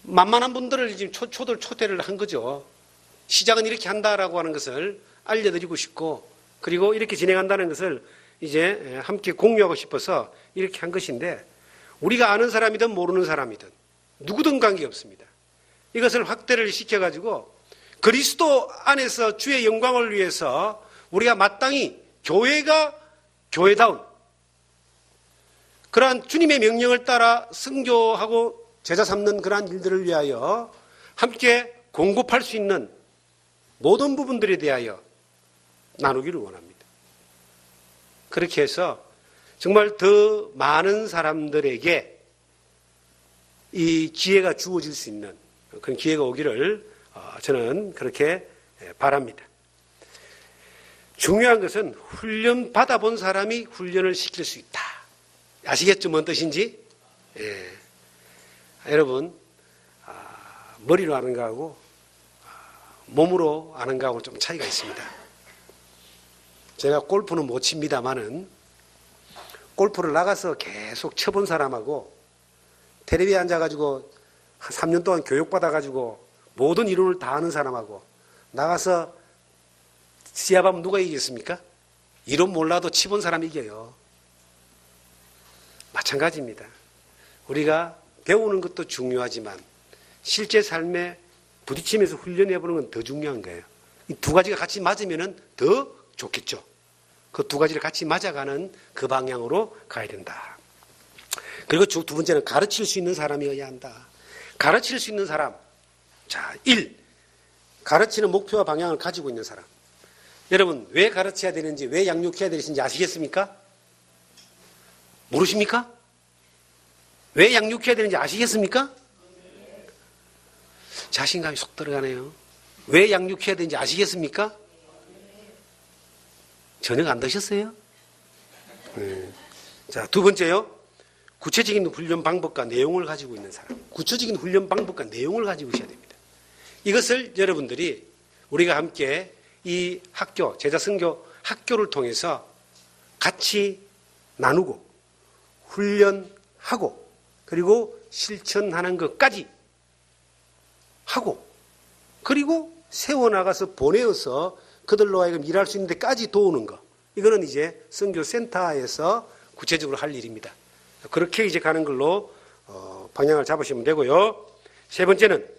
만만한 분들을 지금 초대를 한 거죠. 시작은 이렇게 한다라고 하는 것을 알려드리고 싶고, 그리고 이렇게 진행한다는 것을 이제 함께 공유하고 싶어서 이렇게 한 것인데, 우리가 아는 사람이든 모르는 사람이든 누구든 관계없습니다. 이것을 확대를 시켜가지고 그리스도 안에서 주의 영광을 위해서 우리가 마땅히 교회가 교회다운 그러한 주님의 명령을 따라 선교하고 제자 삼는 그러한 일들을 위하여 함께 공급할 수 있는 모든 부분들에 대하여 나누기를 원합니다. 그렇게 해서 정말 더 많은 사람들에게 이 기회가 주어질 수 있는 그런 기회가 오기를 저는 그렇게 바랍니다. 중요한 것은 훈련 받아본 사람이 훈련을 시킬 수 있다. 아시겠죠? 뭔 뜻인지? 예. 여러분, 머리로 아는 거하고 몸으로 아는 거하고 좀 차이가 있습니다. 제가 골프는 못 칩니다만은 골프를 나가서 계속 쳐본 사람하고 텔레비에 앉아가지고 한 3년 동안 교육받아가지고 모든 이론을 다 아는 사람하고 나가서 시합하면 누가 이기겠습니까? 이론 몰라도 치본 사람이 이겨요. 마찬가지입니다. 우리가 배우는 것도 중요하지만 실제 삶에 부딪히면서 훈련해보는 건 더 중요한 거예요. 이 두 가지가 같이 맞으면 더 좋겠죠. 그 두 가지를 같이 맞아가는 그 방향으로 가야 된다. 그리고 두 번째는 가르칠 수 있는 사람이어야 한다. 가르칠 수 있는 사람. 자, 1. 가르치는 목표와 방향을 가지고 있는 사람. 여러분, 왜 가르쳐야 되는지, 왜 양육해야 되는지 아시겠습니까? 모르십니까? 왜 양육해야 되는지 아시겠습니까? 자신감이 쏙 들어가네요. 왜 양육해야 되는지 아시겠습니까? 저녁 안 드셨어요? 자, 두 번째요. 구체적인 훈련 방법과 내용을 가지고 있는 사람. 구체적인 훈련 방법과 내용을 가지고 있어야 됩니다. 이것을 여러분들이 우리가 함께 이 학교, 제자선교 학교를 통해서 같이 나누고 훈련하고 그리고 실천하는 것까지 하고 그리고 세워나가서 보내어서 그들로 하여금 일할 수 있는 데까지 도우는 것. 이거는 이제 선교센터에서 구체적으로 할 일입니다. 그렇게 이제 가는 걸로 방향을 잡으시면 되고요. 세 번째는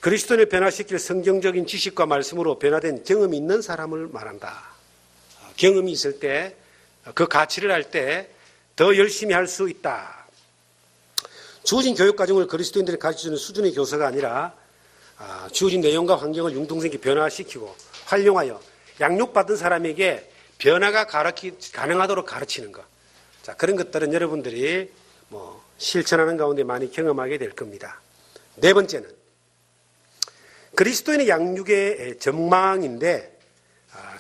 그리스도인을 변화시킬 성경적인 지식과 말씀으로 변화된 경험이 있는 사람을 말한다. 경험이 있을 때 그 가치를 알 때 더 열심히 할 수 있다. 주어진 교육 과정을 그리스도인들이 가르쳐주는 수준의 교사가 아니라 주어진 내용과 환경을 융통성있게 변화시키고 활용하여 양육받은 사람에게 변화가 가능하도록 가르치는 것. 자, 그런 것들은 여러분들이 실천하는 가운데 많이 경험하게 될 겁니다. 네 번째는 그리스도인의 양육의 전망인데,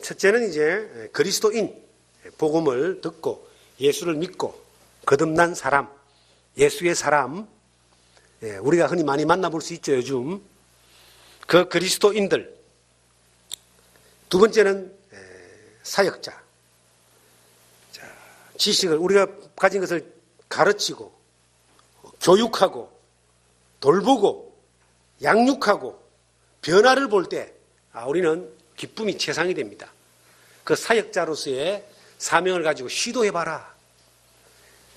첫째는 이제 그리스도인 복음을 듣고 예수를 믿고 거듭난 사람, 예수의 사람, 우리가 흔히 많이 만나볼 수 있죠, 요즘. 그 그리스도인들. 두 번째는 사역자. 지식을, 우리가 가진 것을 가르치고, 교육하고, 돌보고, 양육하고, 변화를 볼 때, 우리는 기쁨이 최상이 됩니다. 그 사역자로서의 사명을 가지고 시도해봐라.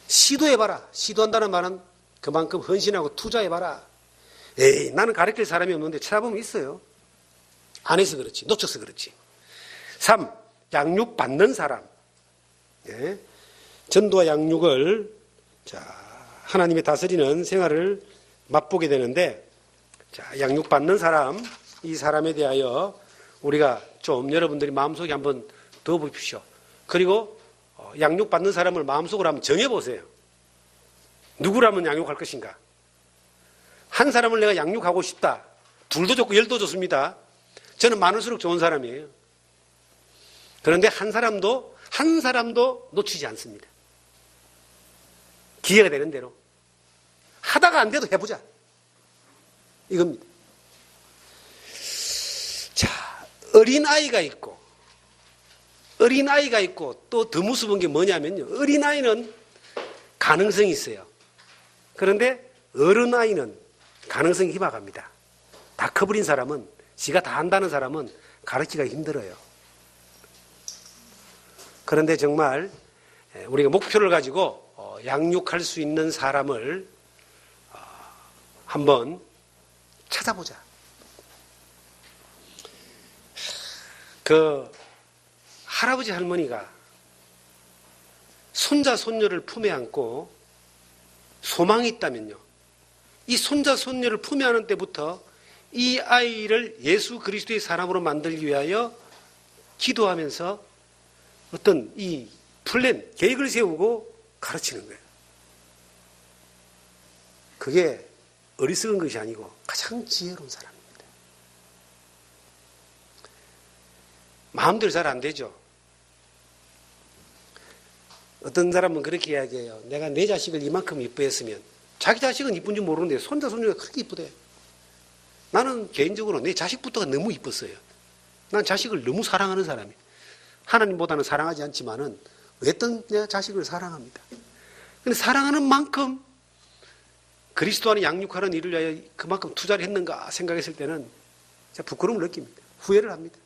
시도해봐라. 시도한다는 말은 그만큼 헌신하고 투자해봐라. 에이, 나는 가르칠 사람이 없는데 찾아보면 있어요. 안 해서 그렇지. 놓쳐서 그렇지. 3. 양육받는 사람. 예. 전도와 양육을 하나님의 다스리는 생활을 맛보게 되는데, 양육받는 사람, 이 사람에 대하여 우리가 좀 여러분들이 마음속에 한번 넣어보십시오. 그리고 양육받는 사람을 마음속으로 한번 정해보세요. 누구라면 양육할 것인가? 한 사람을 내가 양육하고 싶다. 둘도 좋고 열도 좋습니다. 저는 많을수록 좋은 사람이에요. 그런데 한 사람도 놓치지 않습니다. 기회가 되는 대로. 하다가 안 돼도 해보자. 이겁니다. 자, 어린아이가 있고 또 더 무서운 게 뭐냐면요. 어린아이는 가능성이 있어요. 그런데 어른아이는 가능성이 희박합니다. 다 커버린 사람은, 지가 다 안다는 사람은 가르치기가 힘들어요. 그런데 정말 우리가 목표를 가지고 양육할 수 있는 사람을 한번 찾아보자. 그 할아버지 할머니가 손자 손녀를 품에 안고 소망이 있다면요, 이 손자 손녀를 품에 안은 때부터 이 아이를 예수 그리스도의 사람으로 만들기 위하여 기도하면서 어떤 이 플랜, 계획을 세우고 가르치는 거예요. 그게 어리석은 것이 아니고 가장 지혜로운 사람입니다. 마음대로 잘 안 되죠. 어떤 사람은 그렇게 이야기해요. 내가 내 자식을 이만큼 이뻐했으면, 자기 자식은 이쁜 줄 모르는데 손자 손녀가 그렇게 이쁘대. 나는 개인적으로 내 자식부터가 너무 이뻤어요. 난 자식을 너무 사랑하는 사람이에요. 하나님보다는 사랑하지 않지만은 어떤 내 자식을 사랑합니다. 근데 사랑하는 만큼 그리스도 안에 양육하는 일을 위하여 그만큼 투자를 했는가 생각했을 때는 제가 부끄러움을 느낍니다. 후회를 합니다.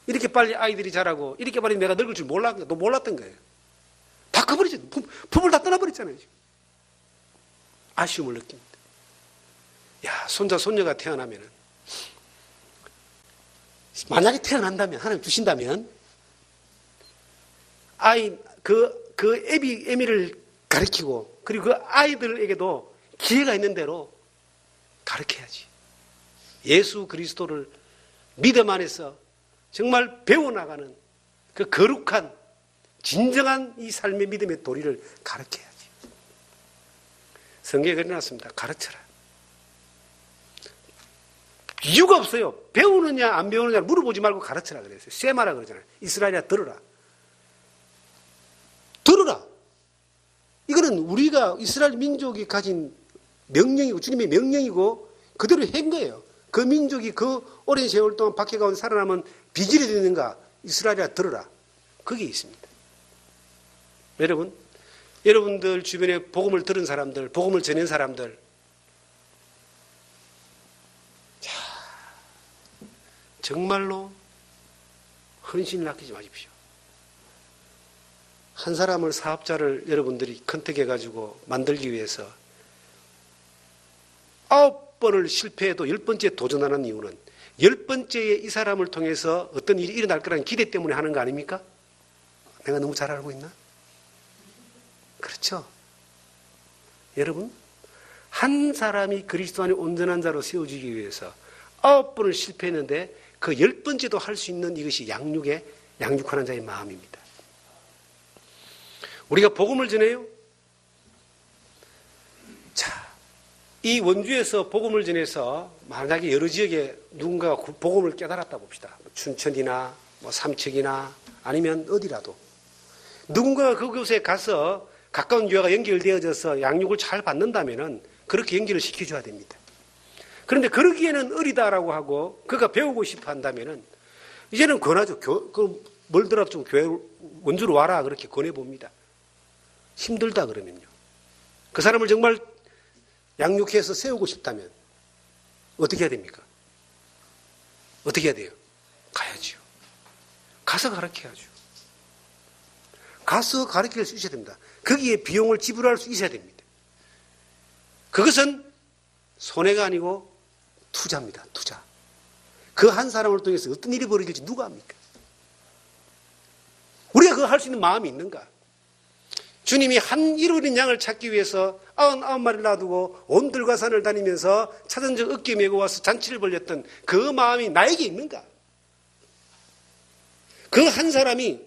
이렇게 빨리 아이들이 자라고 이렇게 빨리 내가 늙을 줄 몰랐던 거예요. 다 커버리죠. 품을 다 떠나버렸잖아요. 지금. 아쉬움을 느낍니다. 야, 손자 손녀가 태어나면은, 만약에 태어난다면, 하나님 주신다면, 애미를 가르치고, 그리고 그 아이들에게도 기회가 있는 대로 가르쳐야지. 예수 그리스도를 믿음 안에서 정말 배워나가는 그 거룩한, 진정한 이 삶의 믿음의 도리를 가르쳐야지. 성경에 그려놨습니다. 가르쳐라. 이유가 없어요. 배우느냐 안 배우느냐 물어보지 말고 가르쳐라 그랬어요. 쉐마라 그러잖아요. 이스라엘아 들어라. 들어라. 이거는 우리가 이스라엘 민족이 가진 명령이고 주님의 명령이고 그대로 한 거예요. 그 민족이 그 오랜 세월 동안 박해 가운데 살아남은 비질이 되는가? 이스라엘아 들어라. 그게 있습니다. 여러분들 주변에 복음을 들은 사람들, 복음을 전한 사람들, 자, 정말로 헌신을 아끼지 마십시오. 한 사람을, 사업자를 여러분들이 컨택해가지고 만들기 위해서 9번을 실패해도 10번째 도전하는 이유는 10번째에 이 사람을 통해서 어떤 일이 일어날 거라는 기대 때문에 하는 거 아닙니까? 내가 너무 잘 알고 있나? 그렇죠? 여러분, 한 사람이 그리스도 안에 온전한 자로 세워지기 위해서 9번을 실패했는데 그 10번째도 할 수 있는 이것이 양육하는 자의 마음입니다. 우리가 복음을 전해요. 자, 이 원주에서 복음을 전해서 만약에 여러 지역에 누군가가 복음을 깨달았다 봅시다. 춘천이나 삼척이나 아니면 어디라도. 누군가가 그곳에 가서 가까운 교회가 연결되어져서 양육을 잘 받는다면은 그렇게 연결을 시켜줘야 됩니다. 그런데 그러기에는 어리다라고 하고 그가 배우고 싶어 한다면은 이제는 권하죠. 멀더라도 좀 교회 원주로 와라 그렇게 권해봅니다. 힘들다 그러면요. 그 사람을 정말 양육해서 세우고 싶다면 어떻게 해야 됩니까? 어떻게 해야 돼요? 가야죠. 가서 가르쳐야죠. 가서 가르칠 수 있어야 됩니다. 거기에 비용을 지불할 수 있어야 됩니다. 그것은 손해가 아니고 투자입니다. 투자. 그 한 사람을 통해서 어떤 일이 벌어질지 누가 압니까? 우리가 그거 할 수 있는 마음이 있는가? 주님이 한 잃어버린 양을 찾기 위해서 99마리를 놔두고 온 들과 산을 다니면서 찾은 적 어깨 메고 와서 잔치를 벌였던 그 마음이 나에게 있는가? 그 한 사람이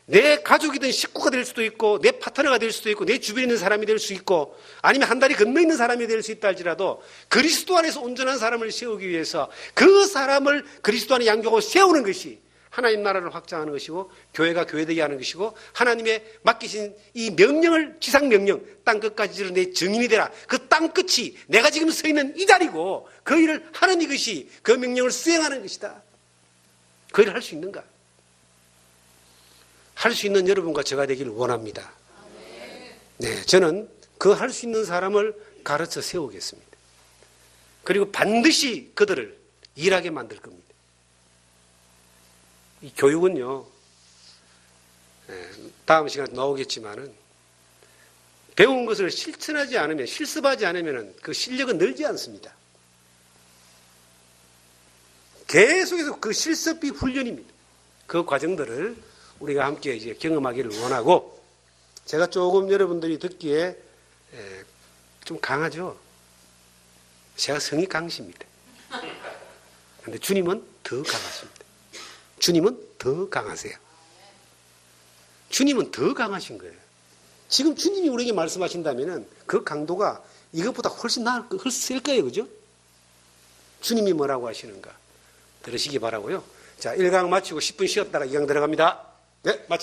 내 가족이든 식구가 될 수도 있고 내 파트너가 될 수도 있고 내 주변에 있는 사람이 될 수 있고 아니면 한 다리 건너 있는 사람이 될 수 있다 할지라도 그리스도 안에서 온전한 사람을 세우기 위해서 그 사람을 그리스도 안에 양육하고 세우는 것이 하나님 나라를 확장하는 것이고 교회가 교회되게 하는 것이고 하나님의 맡기신 이 명령을 지상명령 땅끝까지 지르는 내 증인이 되라. 그 땅끝이 내가 지금 서 있는 이 자리고 그 일을 하는 이것이 그 명령을 수행하는 것이다. 그 일을 할 수 있는가? 할 수 있는 여러분과 제가 되기를 원합니다. 네, 저는 그 할 수 있는 사람을 가르쳐 세우겠습니다. 그리고 반드시 그들을 일하게 만들 겁니다. 이 교육은요, 다음 시간에 나오겠지만은 배운 것을 실천하지 않으면, 실습하지 않으면 그 실력은 늘지 않습니다. 계속해서 그 실습이 훈련입니다. 그 과정들을 우리가 함께 이제 경험하기를 원하고, 제가 조금 여러분들이 듣기에 좀 강하죠? 제가 성이 강십니다. 그런데 주님은 더 강하십니다. 주님은 더 강하세요. 주님은 더 강하신 거예요. 지금 주님이 우리에게 말씀하신다면 그 강도가 이것보다 훨씬 셀 거예요. 그죠? 주님이 뭐라고 하시는가? 들으시기 바라고요. 자, 1강 마치고 10분 쉬었다가 2강 들어갑니다. 네, 마치